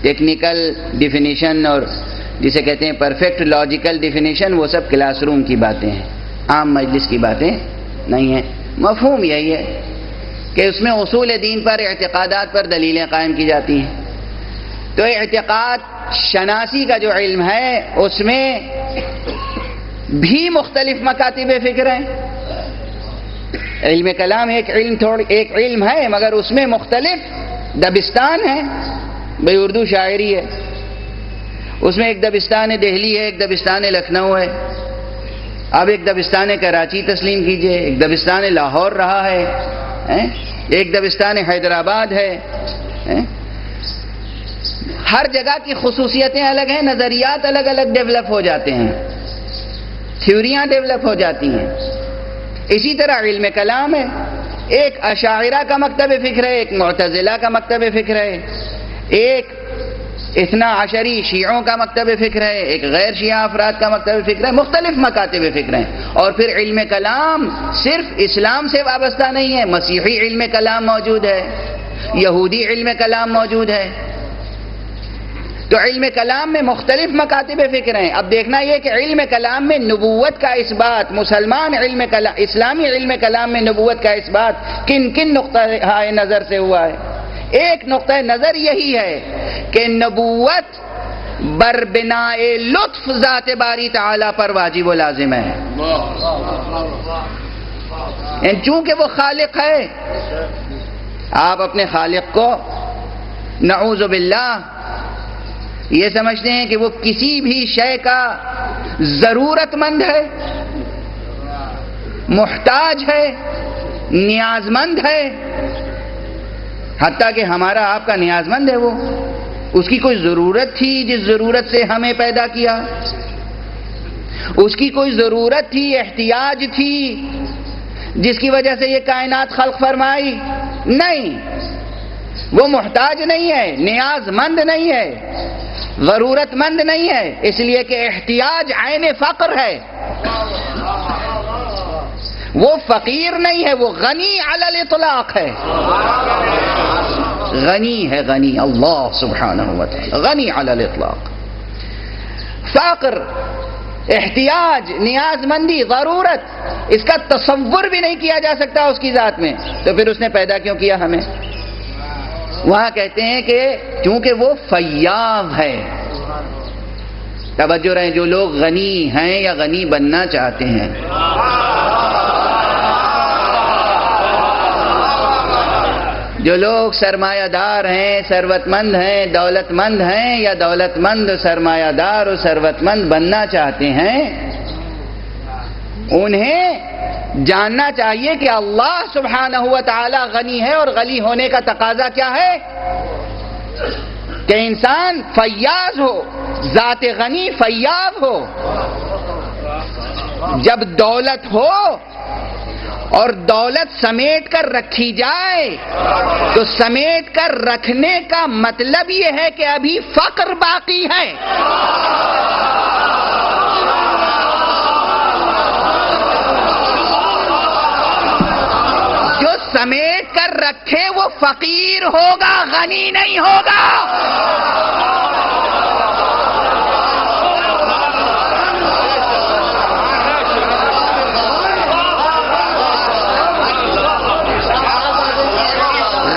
ٹیکنیکل ڈیفینیشن اور جسے کہتے ہیں پرفیکٹ لاجیکل ڈیفینیشن وہ سب کلاس روم کی باتیں ہیں، عام مجلس کی باتیں نہیں ہیں۔ مفہوم یہی ہے کہ اس میں اصول دین پر اعتقادات پر دلیلیں قائم کی جاتی ہیں۔ تو اعتقاد شناسی کا جو علم ہے اس میں بھی مختلف مکاتب فکر ہیں۔ علم کلام ایک علم ہے مگر اس میں مختلف دبستان ہیں، بھئی اردو شاعری ہے، اس میں ایک دبستان دہلی ہے، ایک دبستان لکھنؤ ہے، اب ایک دبستان کراچی تسلیم کیجئے، ایک دبستان لاہور رہا ہے، ایک دبستان حیدرآباد ہے۔ ہر جگہ کی خصوصیتیں الگ ہیں، نظریات الگ الگ ڈیولپ ہو جاتے ہیں، تھیوریاں ڈیولپ ہو جاتی ہیں۔ اسی طرح علم کلام ہے، ایک اشاعرہ کا مکتب فکر ہے، ایک معتزلہ کا مکتب فکر ہے، ایک اثنا عشری شیعوں کا مکتب فکر ہے، ایک غیر شیعہ افراد کا مکتب فکر ہے، مختلف مکاتب فکر ہیں۔ اور پھر علم کلام صرف اسلام سے وابستہ نہیں ہے، مسیحی علم کلام موجود ہے، یہودی علم کلام موجود ہے۔ تو علم کلام میں مختلف مکاتب فکر ہیں۔ اب دیکھنا یہ کہ علم کلام میں نبوت کا اس بات، اسلامی علم کلام میں نبوت کا اس بات کن کن نقطہ نظر سے ہوا ہے۔ ایک نقطہ نظر یہی ہے کہ نبوت بربناء لطف ذات باری تعالی پر واجب و لازم ہے، چونکہ وہ خالق ہے۔ آپ اپنے خالق کو نعوذ باللہ یہ سمجھتے ہیں کہ وہ کسی بھی شے کا ضرورت مند ہے، محتاج ہے، نیاز مند ہے، حتیٰ کہ ہمارا آپ کا نیاز مند ہے وہ، اس کی کوئی ضرورت تھی جس ضرورت سے ہمیں پیدا کیا؟ اس کی کوئی ضرورت تھی، احتیاج تھی جس کی وجہ سے یہ کائنات خلق فرمائی؟ نہیں، وہ محتاج نہیں ہے، نیاز مند نہیں ہے، ضرورت مند نہیں ہے، اس لیے کہ احتیاج عین فقر ہے۔ وہ فقیر نہیں ہے، وہ غنی علی الاطلاق ہے، غنی ہے، غنی اللہ سبحانہ و تعالی غنی علی الاطلاق۔ فقر، احتیاج، نیاز مندی، ضرورت، اس کا تصور بھی نہیں کیا جا سکتا اس کی ذات میں، تو پھر اس نے پیدا کیوں کیا ہمیں؟ وہاں کہتے ہیں کہ چونکہ وہ فیاض ہے۔ توجہ رہے، جو لوگ غنی ہیں یا غنی بننا چاہتے ہیں، جو لوگ سرمایہ دار ہیں، ثروت مند ہیں، دولت مند ہیں یا دولت مند سرمایہ دار اور ثروت مند بننا چاہتے ہیں، انہیں جاننا چاہیے کہ اللہ سبحانہ و تعالی غنی ہے، اور غنی ہونے کا تقاضا کیا ہے؟ کہ انسان فیاض ہو، ذات غنی فیاض ہو۔ جب دولت ہو اور دولت سمیٹ کر رکھی جائے تو سمیٹ کر رکھنے کا مطلب یہ ہے کہ ابھی فقر باقی ہے۔ جو سمیٹ کر رکھے وہ فقیر ہوگا، غنی نہیں ہوگا۔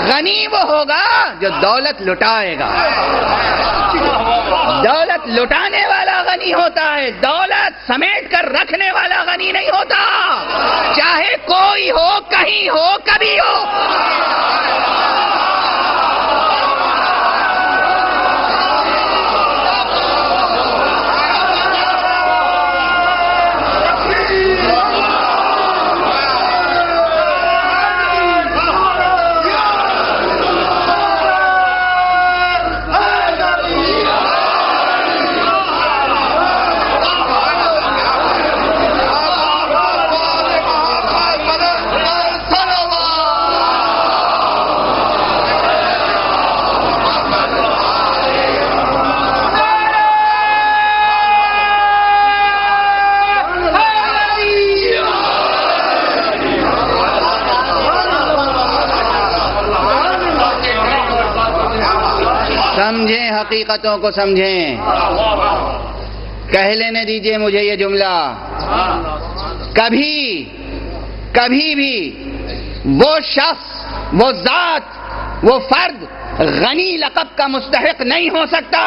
غنی وہ ہوگا جو دولت لٹائے گا۔ دولت لٹانے والا غنی ہوتا ہے، دولت سمیٹ کر رکھنے والا غنی نہیں ہوتا، چاہے کوئی ہو، کہیں ہو، کبھی ہو۔ سمجھیں، حقیقتوں کو سمجھیں۔ کہہ لینے دیجئے مجھے یہ جملہ، کبھی بھی وہ شخص، وہ ذات، وہ فرد غنی لقب کا مستحق نہیں ہو سکتا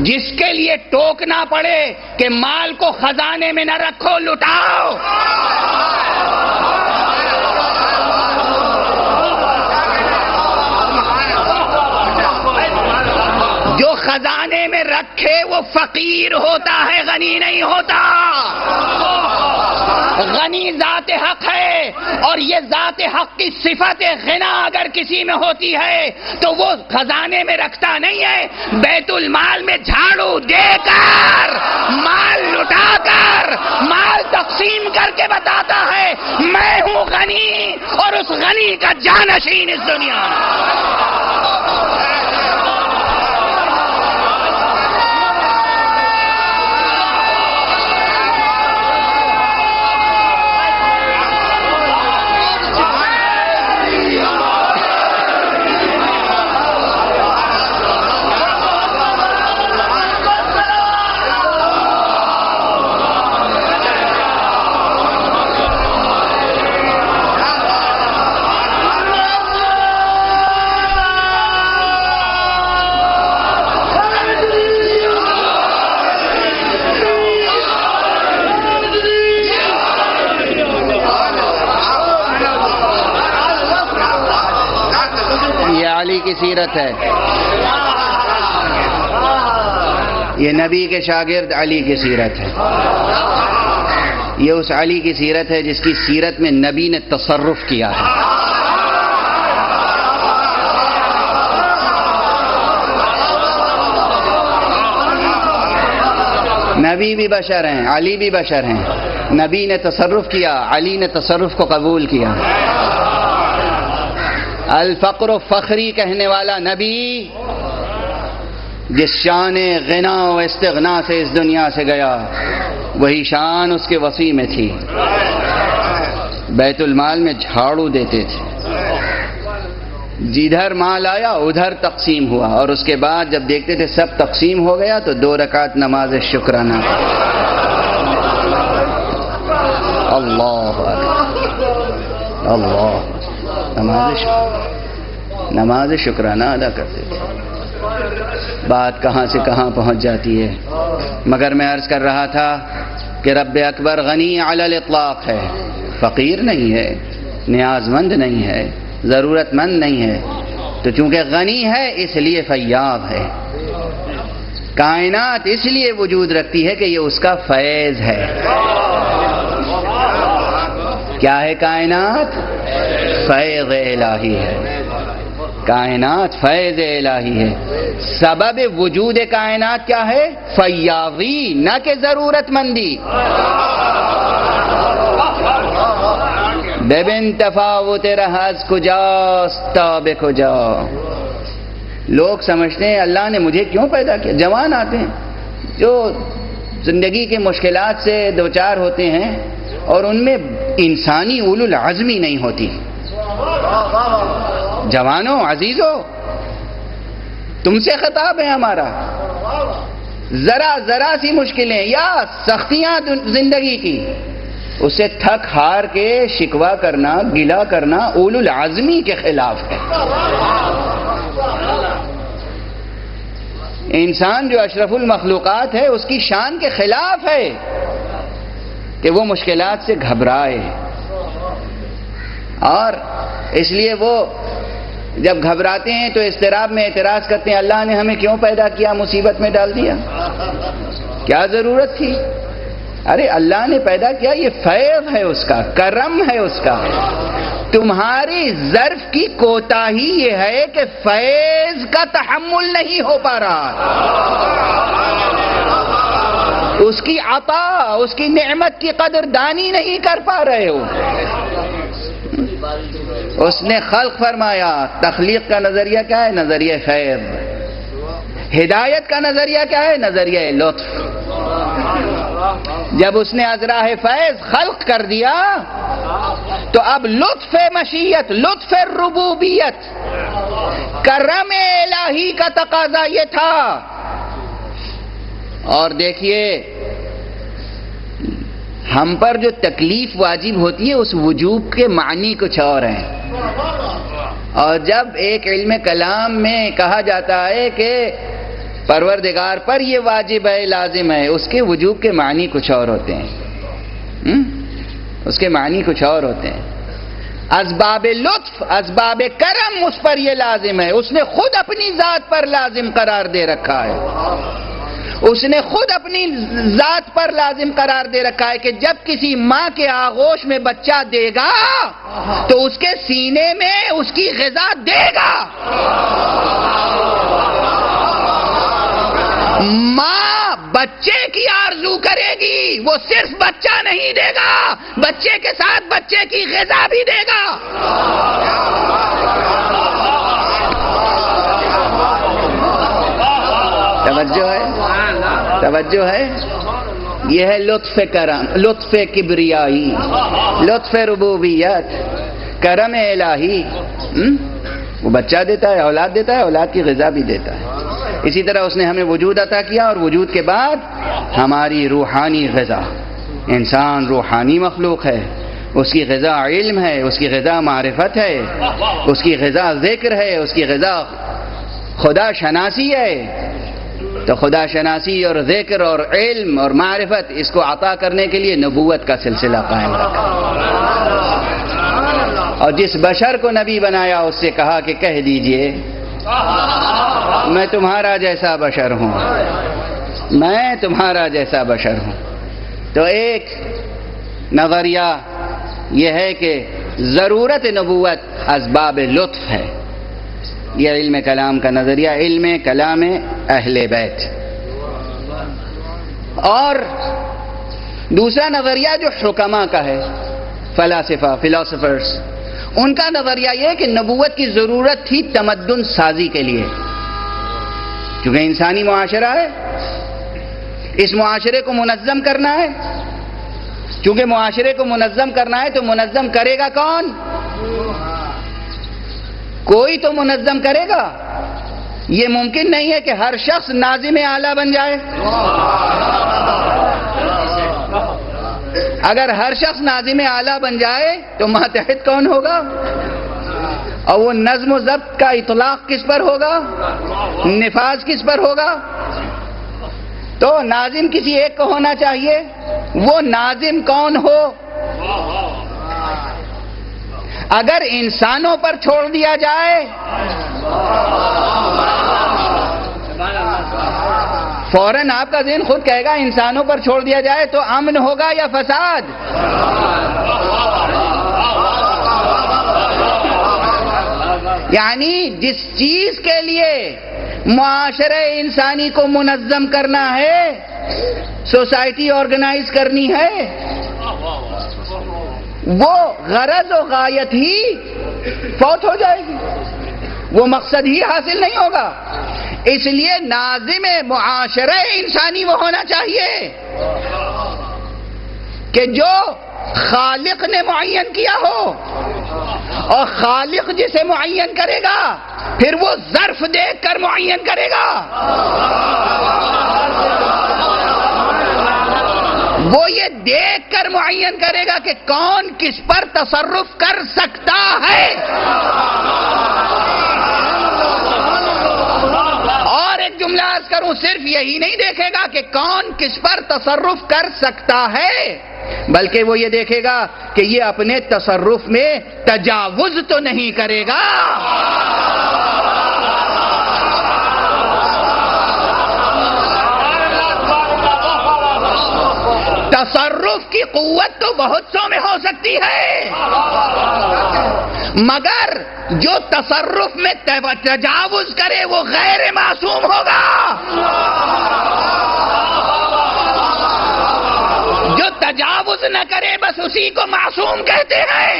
جس کے لیے ٹوکنا پڑے کہ مال کو خزانے میں نہ رکھو، لٹاؤ۔ جو خزانے میں رکھے وہ فقیر ہوتا ہے، غنی نہیں ہوتا۔ غنی ذات حق ہے، اور یہ ذات حق کی صفت غنا اگر کسی میں ہوتی ہے تو وہ خزانے میں رکھتا نہیں ہے، بیت المال میں جھاڑو دے کر، مال لٹا کر، مال تقسیم کر کے بتاتا ہے میں ہوں غنی، اور اس غنی کا جانشین اس دنیا میں۔ علی کی سیرت ہے، یہ نبی کے شاگرد علی کی سیرت ہے، یہ اس علی کی سیرت ہے جس کی سیرت میں نبی نے تصرف کیا ہے۔ نبی بھی بشر ہیں، علی بھی بشر ہیں. نبی نے تصرف کیا، علی نے تصرف کو قبول کیا. الفقر و فخری کہنے والا نبی جس شان غنا و استغنا سے اس دنیا سے گیا، وہی شان اس کے وسیع میں تھی. بیت المال میں جھاڑو دیتے تھے، جدھر مال آیا ادھر تقسیم ہوا، اور اس کے بعد جب دیکھتے تھے سب تقسیم ہو گیا تو 2 رکعت نماز شکرانہ. اللہ اللہ، نماز شکرانہ ادا کرتے تھے. بات کہاں سے کہاں پہنچ جاتی ہے. مگر میں عرض کر رہا تھا کہ رب اکبر غنی علی الاطلاق ہے، فقیر نہیں ہے، نیاز مند نہیں ہے، ضرورت مند نہیں ہے. تو چونکہ غنی ہے اس لیے فیاض ہے. کائنات اس لیے وجود رکھتی ہے کہ یہ اس کا فیض ہے. کیا ہے کائنات؟ فیض الہی ہے. کائنات فیض الہی ہے. سبب وجود کائنات کیا ہے؟ فیاضی، نہ کہ ضرورت مندی. ببن تفاوت رہز کجاست تاب کجا. لوگ سمجھتے ہیں اللہ نے مجھے کیوں پیدا کیا. جوان آتے ہیں جو زندگی کے مشکلات سے دوچار ہوتے ہیں اور ان میں انسانی اولو العزمی نہیں ہوتی. جوانوں، عزیزوں، تم سے خطاب ہے ہمارا. ذرا سی مشکلیں یا سختیاں زندگی کی، اسے تھک ہار کے شکوہ کرنا، گلہ کرنا اولو العزمی کے خلاف ہے. انسان جو اشرف المخلوقات ہے اس کی شان کے خلاف ہے کہ وہ مشکلات سے گھبرائے. اور اس لیے وہ جب گھبراتے ہیں تو اضطراب میں اعتراض کرتے ہیں اللہ نے ہمیں کیوں پیدا کیا، مصیبت میں ڈال دیا، کیا ضرورت تھی. ارے اللہ نے پیدا کیا، یہ فیض ہے اس کا، کرم ہے اس کا. تمہاری ظرف کی کوتاہی یہ ہے کہ فیض کا تحمل نہیں ہو پا رہا. اس کی عطا، اس کی نعمت کی قدر دانی نہیں کر پا رہے ہو. اس نے خلق فرمایا. تخلیق کا نظریہ کیا ہے؟ نظریہ خیر. ہدایت کا نظریہ کیا ہے؟ نظریہ لطف. جب اس نے از راہ فیض خلق کر دیا تو اب لطف مشیت، لطف ربوبیت، کرم الہی کا تقاضا یہ تھا. اور دیکھیے ہم پر جو تکلیف واجب ہوتی ہے اس وجوب کے معنی کچھ اور ہیں. اور جب ایک علم کلام میں کہا جاتا ہے کہ پروردگار پر یہ واجب ہے، لازم ہے، اس کے وجوب کے معنی کچھ اور ہوتے ہیں. اس کے معنی کچھ اور ہوتے ہیں. اسباب لطف، اسباب کرم اس پر یہ لازم ہے. اس نے خود اپنی ذات پر لازم قرار دے رکھا ہے. اس نے خود اپنی ذات پر لازم قرار دے رکھا ہے کہ جب کسی ماں کے آغوش میں بچہ دے گا تو اس کے سینے میں اس کی غذا دے گا. ماں بچے کی آرزو کرے گی، وہ صرف بچہ نہیں دے گا، بچے کے ساتھ بچے کی غذا بھی دے گا. توجہ ہے؟ توجہ ہے؟ یہ ہے لطف کرم، لطف کبریائی، لطف ربوبیت، کرم الہی. وہ بچہ دیتا ہے، اولاد دیتا ہے، اولاد کی غذا بھی دیتا ہے. اسی طرح اس نے ہمیں وجود عطا کیا اور وجود کے بعد ہماری روحانی غذا. انسان روحانی مخلوق ہے، اس کی غذا علم ہے، اس کی غذا معرفت ہے، اس کی غذا ذکر ہے، اس کی غذا خدا شناسی ہے. تو خدا شناسی اور ذکر اور علم اور معرفت اس کو عطا کرنے کے لیے نبوت کا سلسلہ قائم رکھا. اور جس بشر کو نبی بنایا اس سے کہا کہ کہہ دیجئے میں تمہارا جیسا بشر ہوں، میں تمہارا جیسا بشر ہوں. تو ایک نظریہ یہ ہے کہ ضرورت نبوت اسباب لطف ہے. یہ علم کلام کا نظریہ، علم کلام اہل بیت. اور دوسرا نظریہ جو حکماء کا ہے، فلاسفرز، ان کا نظریہ یہ کہ نبوت کی ضرورت تھی تمدن سازی کے لیے، کیونکہ انسانی معاشرہ ہے، اس معاشرے کو منظم کرنا ہے، چونکہ معاشرے کو منظم کرنا ہے تو منظم کرے گا کون؟ کوئی تو منظم کرے گا. یہ ممکن نہیں ہے کہ ہر شخص ناظم اعلیٰ بن جائے. اگر ہر شخص ناظم اعلیٰ بن جائے تو ماتحت کون ہوگا؟ اور وہ نظم و ضبط کا اطلاق کس پر ہوگا؟ نفاذ کس پر ہوگا؟ تو ناظم کسی ایک کو ہونا چاہیے. وہ ناظم کون ہو؟ اگر انسانوں پر چھوڑ دیا جائے فوراً آپ کا ذہن خود کہے گا انسانوں پر چھوڑ دیا جائے تو امن ہوگا یا فساد؟ یعنی جس چیز کے لیے معاشرے انسانی کو منظم کرنا ہے، سوسائٹی آرگنائز کرنی ہے، وہ غرض و غایت ہی فوت ہو جائے گی، وہ مقصد ہی حاصل نہیں ہوگا. اس لیے ناظم معاشرہ انسانی وہ ہونا چاہیے کہ جو خالق نے معین کیا ہو، اور خالق جسے معین کرے گا پھر وہ ظرف دیکھ کر معین کرے گا. وہ یہ دیکھ کر معین کرے گا کہ کون کس پر تصرف کر سکتا ہے. اور ایک جملہ عرض کروں، صرف یہی نہیں دیکھے گا کہ کون کس پر تصرف کر سکتا ہے، بلکہ وہ یہ دیکھے گا کہ یہ اپنے تصرف میں تجاوز تو نہیں کرے گا. تصرف کی قوت تو بہت سو میں ہو سکتی ہے، مگر جو تصرف میں تجاوز کرے وہ غیر معصوم ہوگا. جو تجاوز نہ کرے بس اسی کو معصوم کہتے ہیں.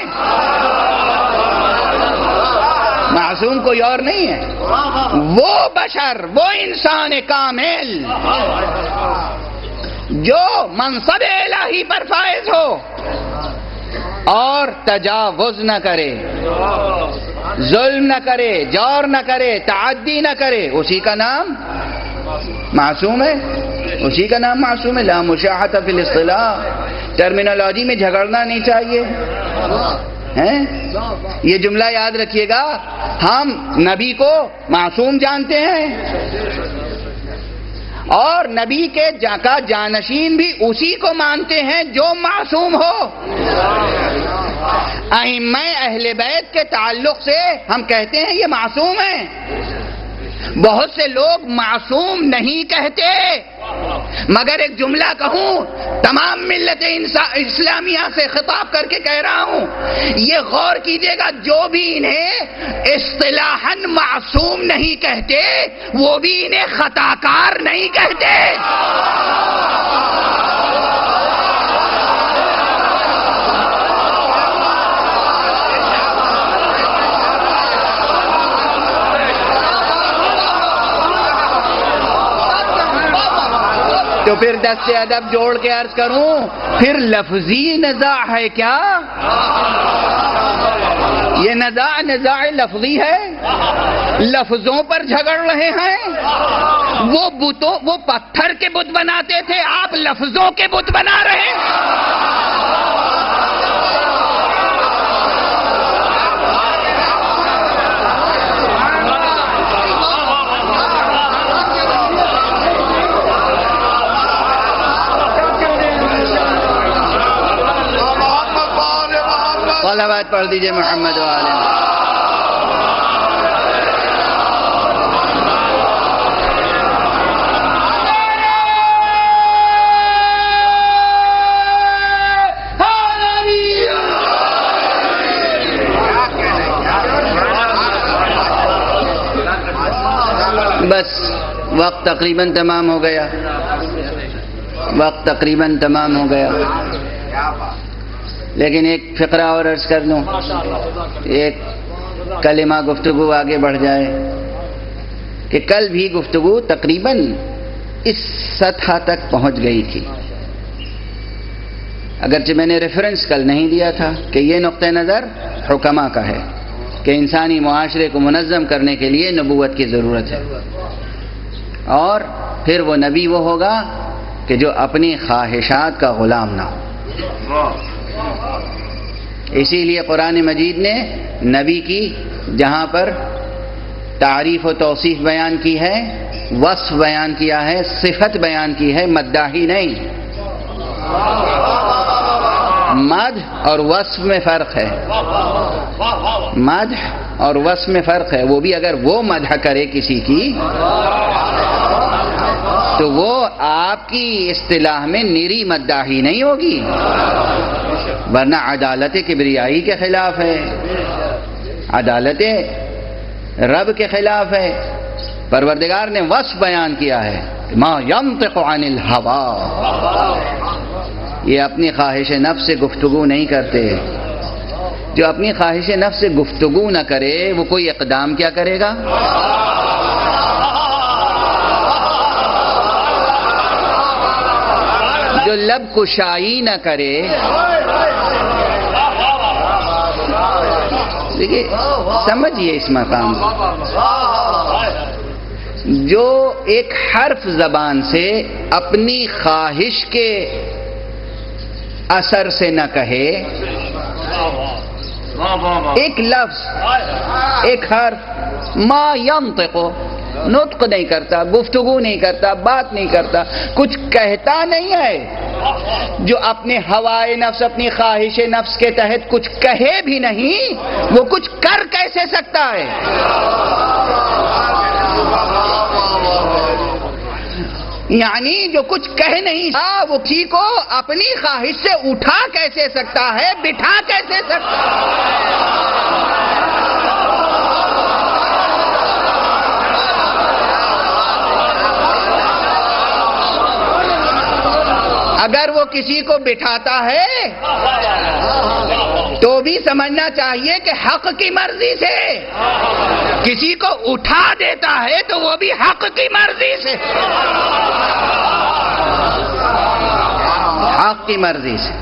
معصوم کوئی اور نہیں ہے، وہ بشر، وہ انسان کامل جو منصب الہی پر فائز ہو اور تجاوز نہ کرے، ظلم نہ کرے، جور نہ کرے، تعدی نہ کرے، اسی کا نام معصوم ہے، اسی کا نام معصوم ہے. لا مشاحۃ فی الاصطلاح، ٹرمینالوجی میں جھگڑنا نہیں چاہیے. یہ جملہ یاد رکھیے گا، ہم نبی کو معصوم جانتے ہیں اور نبی کے کا جانشین بھی اسی کو مانتے ہیں جو معصوم ہو. ائمہ اہل بیت کے تعلق سے ہم کہتے ہیں یہ معصوم ہیں. بہت سے لوگ معصوم نہیں کہتے، مگر ایک جملہ کہوں، تمام ملت اسلامیہ سے خطاب کر کے کہہ رہا ہوں، یہ غور کیجئے گا، جو بھی انہیں اصطلاحاً معصوم نہیں کہتے وہ بھی انہیں خطا کار نہیں کہتے. تو پھر دست ادب جوڑ کے عرض کروں، پھر لفظی نزاع ہے کیا؟ یہ نزاع لفظی ہے، لفظوں پر جھگڑ رہے ہیں. وہ پتھر کے بت بناتے تھے، آپ لفظوں کے بت بنا رہے ہیں. صلوات پڑھ دیجئے محمد و آلہ. بس وقت تقریباً تمام ہو گیا. وقت تقریباً تمام ہو گیا، لیکن ایک فقرہ اور عرض کر دوں، ایک کلمہ گفتگو آگے بڑھ جائے کہ کل بھی گفتگو تقریباً اس سطح تک پہنچ گئی تھی، اگرچہ میں نے ریفرنس کل نہیں دیا تھا کہ یہ نقطہ نظر حکما کا ہے کہ انسانی معاشرے کو منظم کرنے کے لیے نبوت کی ضرورت ہے، اور پھر وہ نبی وہ ہوگا کہ جو اپنی خواہشات کا غلام نہ ہو۔ اسی لیے قرآن مجید نے نبی کی جہاں پر تعریف و توصیف بیان کی ہے، وصف بیان کیا ہے، صفت بیان کی ہے، مداحی نہیں۔ مدح اور وصف میں فرق ہے، مدح اور وصف میں فرق ہے۔ وہ بھی اگر وہ مدح کرے کسی کی تو وہ آپ کی اصطلاح میں نری مداحی نہیں ہوگی، ورنہ عدالت کبریائی کے خلاف ہے، عدالت رب کے خلاف ہے۔ پروردگار نے وصف بیان کیا ہے، ما ینطق عن الہوا، یہ اپنی خواہش نفس سے گفتگو نہیں کرتے۔ جو اپنی خواہش نفس سے گفتگو نہ کرے وہ کوئی اقدام کیا کرے گا؟ جو لب کشائی نہ کرے، دیکھیے سمجھیے اس مقام کو، جو ایک حرف زبان سے اپنی خواہش کے اثر سے نہ کہے، ایک لفظ، ایک حرف، ما ینطق، نطق نہیں کرتا، گفتگو نہیں کرتا، بات نہیں کرتا، کچھ کہتا نہیں ہے، جو اپنے ہوائے نفس، اپنی خواہش نفس کے تحت کچھ کہے بھی نہیں، وہ کچھ کر کیسے سکتا ہے؟ یعنی جو کچھ کہہ نہیں وہ کسی کو اپنی خواہش سے اٹھا کیسے سکتا ہے، بٹھا کیسے سکتا ہے؟ اگر وہ کسی کو بٹھاتا ہے تو بھی سمجھنا چاہیے کہ حق کی مرضی سے، کسی کو اٹھا دیتا ہے تو وہ بھی حق کی مرضی سے، حق کی مرضی سے،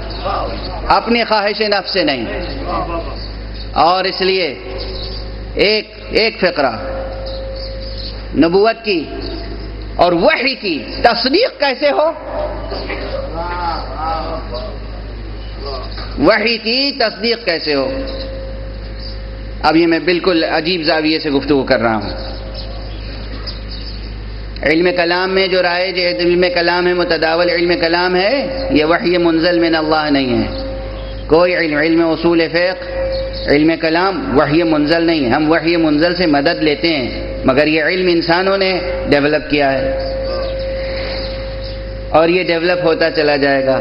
اپنی خواہش نفس سے نہیں۔ اور اس لیے ایک فقرہ نبوت کی اور وحی کی تصدیق کیسے ہو، وحی کی تصدیق کیسے ہو۔ اب یہ میں بالکل عجیب زاویے سے گفتگو کر رہا ہوں۔ علم کلام میں جو رائج علم کلام ہے، متداول علم کلام ہے، یہ وحی منزل من اللہ نہیں ہے۔ کوئی علم اصول فقہ، علم کلام وحی منزل نہیں ہے۔ ہم وحی منزل سے مدد لیتے ہیں، مگر یہ علم انسانوں نے ڈیولپ کیا ہے، اور یہ ڈیولپ ہوتا چلا جائے گا۔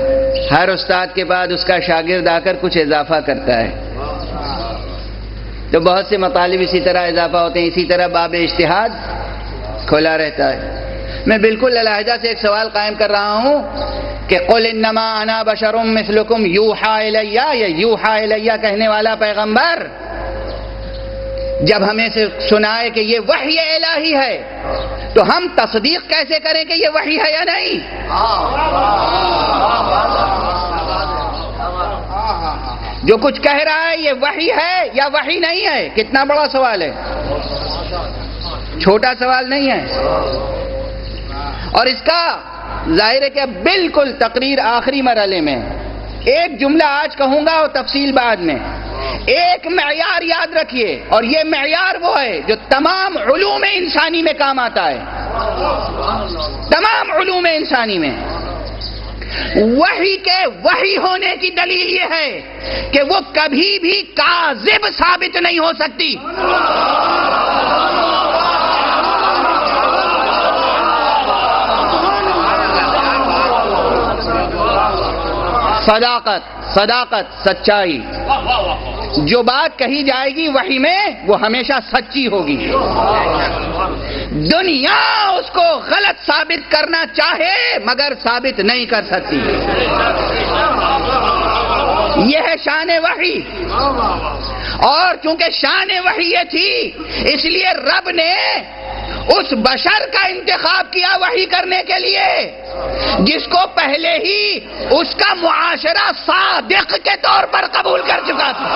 ہر استاد کے بعد اس کا شاگرد آ کر کچھ اضافہ کرتا ہے، تو بہت سے مطالب اسی طرح اضافہ ہوتے ہیں، اسی طرح باب اجتہاد کھلا رہتا ہے۔ میں بالکل علیحدہ سے ایک سوال قائم کر رہا ہوں کہ قل انما انا بشر مثلکم یوحا الی، یا یوحا الی کہنے والا پیغمبر جب ہمیں سے سنائے کہ یہ وحی الہی ہے تو ہم تصدیق کیسے کریں کہ یہ وحی ہے یا نہیں؟ جو کچھ کہہ رہا ہے یہ وحی ہے یا وحی نہیں ہے؟ کتنا بڑا سوال ہے، چھوٹا سوال نہیں ہے۔ اور اس کا ظاہر ہے کہ بالکل تقریر آخری مرحلے میں ایک جملہ آج کہوں گا اور تفصیل بعد میں۔ ایک معیار یاد رکھیے، اور یہ معیار وہ ہے جو تمام علوم انسانی میں کام آتا ہے، تمام علوم انسانی میں۔ وحی کے وحی ہونے کی دلیل یہ ہے کہ وہ کبھی بھی کاذب ثابت نہیں ہو سکتی۔ صداقت، سچائی، جو بات کہی جائے گی وحی میں وہ ہمیشہ سچی ہوگی۔ دنیا اس کو غلط ثابت کرنا چاہے مگر ثابت نہیں کر سکتی. یہ ہے شان وحی. اور چونکہ شان وحی یہ تھی اس لیے رب نے اس بشر کا انتخاب کیا وحی کرنے کے لیے جس کو پہلے ہی اس کا معاشرہ صادق کے طور پر قبول کر چکا تھا.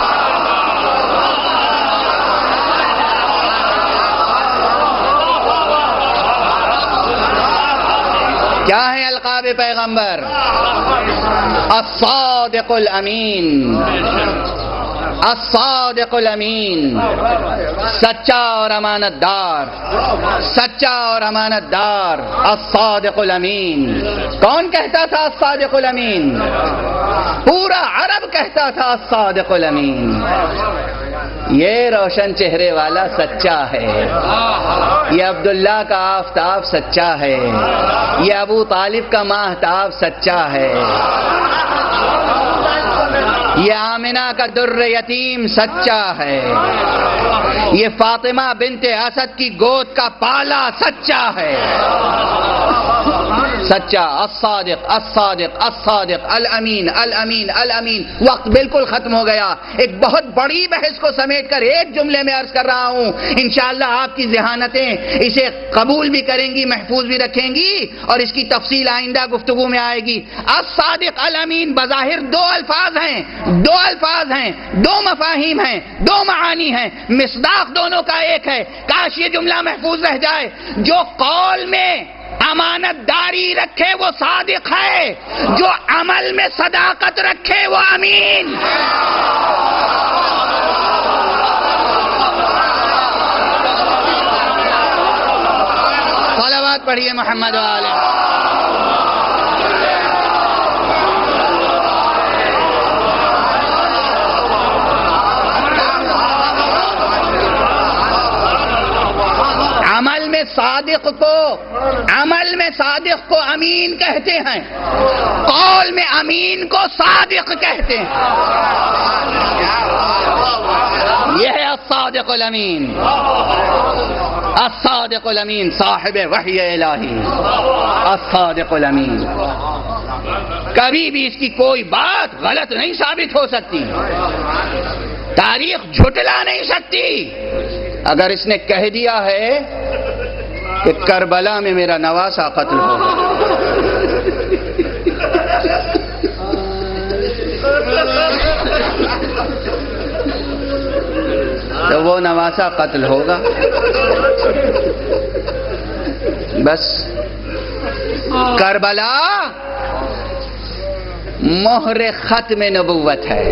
کیا ہے القاب پیغمبر؟ الصادق الامین، الصادق الامین، سچا اور امانت دار، سچا اور امانت دار، الصادق الامین. کون کہتا تھا الصادق الامین؟ پورا عرب کہتا تھا الصادق الامین. یہ روشن چہرے والا سچا ہے، یہ عبداللہ کا آفتاب سچا ہے، یہ ابو طالب کا ماہتاب سچا ہے، یہ آمنہ کا در یتیم سچا ہے، یہ فاطمہ بنت اسد کی گود کا پالا سچا ہے. سچا، الصادق الصادق الصادق، الامین الامین الامین. وقت بالکل ختم ہو گیا. ایک بہت بڑی بحث کو سمیٹ کر ایک جملے میں عرض کر رہا ہوں. انشاءاللہ آپ کی ذہانتیں اسے قبول بھی کریں گی، محفوظ بھی رکھیں گی، اور اس کی تفصیل آئندہ گفتگو میں آئے گی. الصادق الامین بظاہر دو الفاظ ہیں، دو الفاظ ہیں، دو مفاہیم ہیں، دو معانی ہیں، مصداق دونوں کا ایک ہے. کاش یہ جملہ محفوظ رہ جائے. جو قول میں امانت داری رکھے وہ صادق ہے، جو عمل میں صداقت رکھے وہ امین. صلوات پڑھیے محمد والے. عمل میں صادق کو امین کہتے ہیں، قول میں امین کو صادق کہتے ہیں. یہ ہے الصادق الامین، الصادق الامین، صاحب وحی الہی، الصادق الامین. کبھی بھی اس کی کوئی بات غلط نہیں ثابت ہو سکتی، تاریخ جھٹلا نہیں سکتی. اگر اس نے کہہ دیا ہے کہ کربلا میں میرا نواسا قتل ہوگا، تو وہ نواسا قتل ہوگا. بس کربلا مہر ختم نبوت ہے.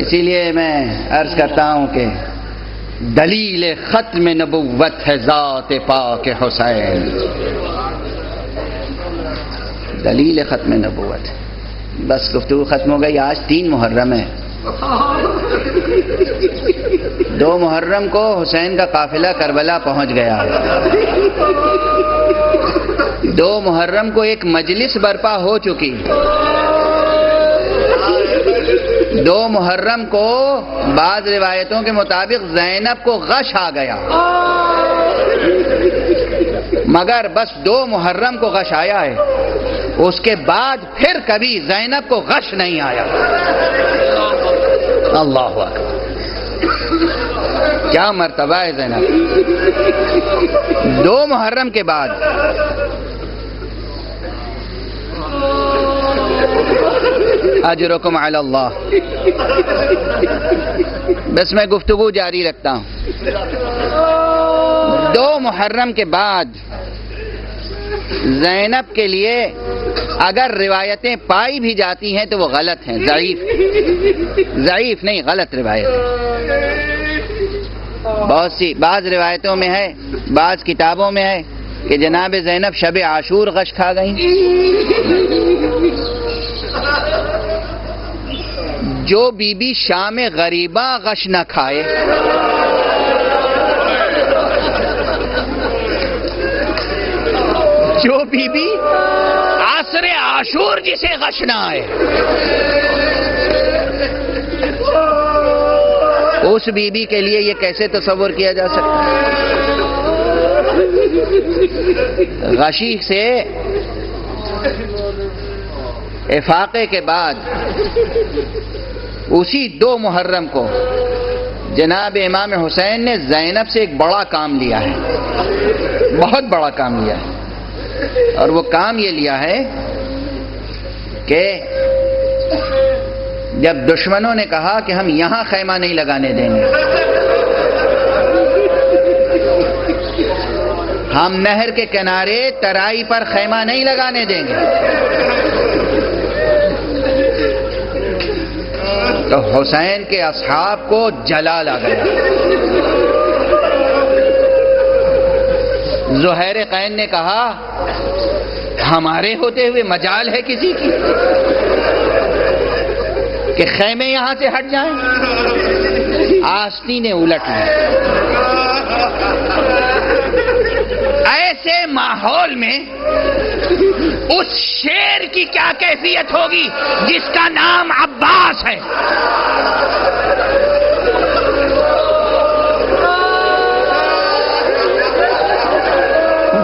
اسی لیے میں عرض کرتا ہوں کہ دلیل ختم نبوت ہے ذات پاک حسین. دلیل ختم نبوت. بس گفتگو ختم ہو گئی. آج 3 محرم ہے. 2 محرم کو حسین کا قافلہ کربلا پہنچ گیا ہے. 2 محرم کو ایک مجلس برپا ہو چکی. 2 محرم کو بعض روایتوں کے مطابق زینب کو غش آ گیا، مگر بس 2 محرم کو غش آیا ہے. اس کے بعد پھر کبھی زینب کو غش نہیں آیا. اللہ اکبر، کیا مرتبہ ہے زینب. 2 محرم کے بعد اجرکم علی اللہ. بس میں گفتگو جاری رکھتا ہوں. 2 محرم کے بعد زینب کے لیے اگر روایتیں پائی بھی جاتی ہیں تو وہ غلط ہیں، ضعیف نہیں، غلط روایت. بعض روایتوں میں ہے، بعض کتابوں میں ہے کہ جناب زینب شب عاشور غش کھا گئیں. جو بی بی شام غریبہ غش نہ کھائے، جو بی بی عصر عاشور جسے غش نہ آئے. اس بی بی کے لیے یہ کیسے تصور کیا جا سکتا ہے؟ غشی سے افاقے کے بعد اسی 2 محرم کو جناب امام حسین نے زینب سے ایک بڑا کام لیا ہے، بہت بڑا کام لیا ہے، اور وہ کام یہ لیا ہے کہ جب دشمنوں نے کہا کہ ہم یہاں خیمہ نہیں لگانے دیں گے، ہم نہر کے کنارے ترائی پر خیمہ نہیں لگانے دیں گے، تو حسین کے اصحاب کو جلال آ گیا۔ زہیر قین نے کہا ہمارے ہوتے ہوئے مجال ہے کسی کی کہ خیمے یہاں سے ہٹ جائیں؟ آستینیں الٹ لی۔ ایسے ماحول میں اس شیر کی کیا کیفیت ہوگی جس کا نام عباس ہے؟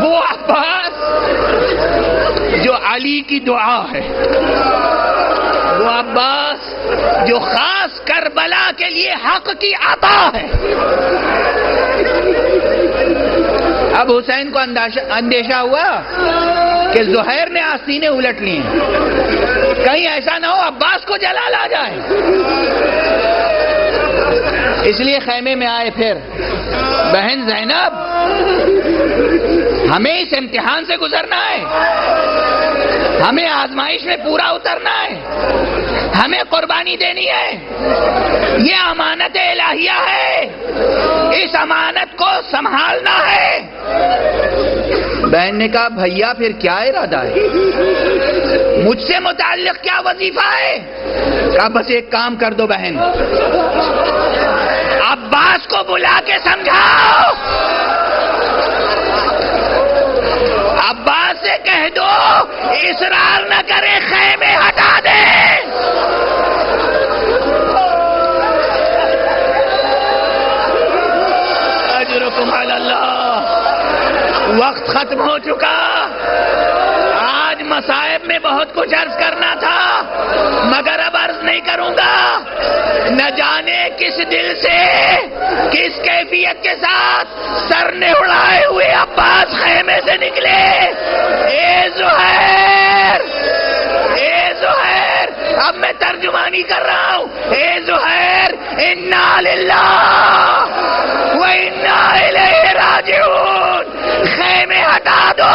وہ عباس جو علی کی دعا ہے، وہ عباس جو خاص کربلا کے لیے حق کی عطا ہے۔ اب حسین کو اندیشہ ہوا کہ زہیر نے آستینیں الٹ لی ہیں، کہیں ایسا نہ ہو عباس کو جلال آ جائے، اس لیے خیمے میں آئے۔ پھر بہن زینب، ہمیں اس امتحان سے گزرنا ہے، ہمیں آزمائش میں پورا اترنا ہے، ہمیں قربانی دینی ہے، یہ امانت الہیہ ہے، اس امانت کو سنبھالنا ہے۔ بہن نے کہا بھیا پھر کیا ارادہ ہے؟ مجھ سے متعلق کیا وظیفہ ہے؟ کہا بس ایک کام کر دو بہن، عباس کو بلا کے سمجھاؤ، عباس سے کہہ دو اصرار نہ کرے، خیمے ہٹا دے۔ اجرکم علی اللہ۔ وقت ختم ہو چکا، آج مصائب میں بہت کچھ عرض کرنا تھا مگر اب عرض نہیں کروں گا۔ نہ جانے کس دل سے، کس کیفیت کے ساتھ سر نے اڑائے ہوئے عباس خیمے سے نکلے۔ اے زہیر، اے زہیر، اب میں ترجمانی کر رہا ہوں۔ اے زہیر، انا للہ و انا الیہ راجعون، خیمے ہٹا دو۔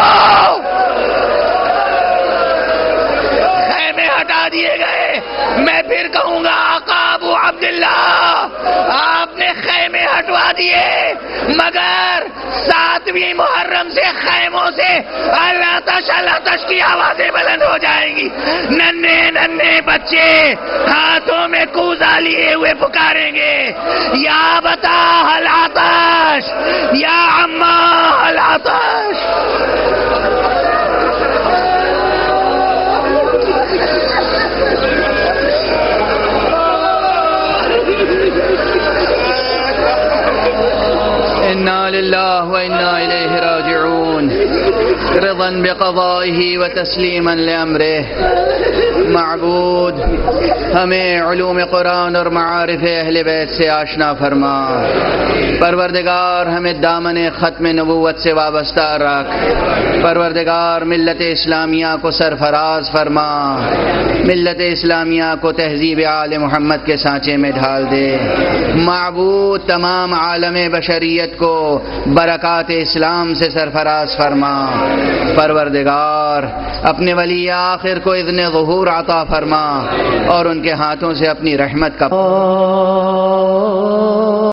خیمے ہٹا دیے گئے۔ میں پھر کہوں گا آقا ابو عبداللہ، آپ نے خیمے ہٹوا دیے مگر 7ویں محرم سے خیموں سے اللہ کی آوازیں بلند ہو جائیں گی۔ ننھے ننھے بچے ہاتھوں میں کوزہ لیے ہوئے پکاریں گے، یا بتا ہل آتش، یا عمّا ہل آتش۔ انا للہ و انا الیہ راجعون، رضا بقضائہ و تسلیما لامرہ۔ معبود، ہمیں علوم قرآن اور معارف اہل بیت سے آشنا فرما۔ پروردگار، ہمیں دامن ختم نبوت سے وابستہ رکھ۔ پروردگار، ملت اسلامیہ کو سرفراز فرما، ملت اسلامیہ کو تہذیب آل محمد کے سانچے میں ڈھال دے۔ معبود، تمام عالم بشریت کو برکات اسلام سے سرفراز فرما۔ پروردگار، اپنے ولی آخر کو اذن ظہور عطا فرما اور ان کے ہاتھوں سے اپنی رحمت کا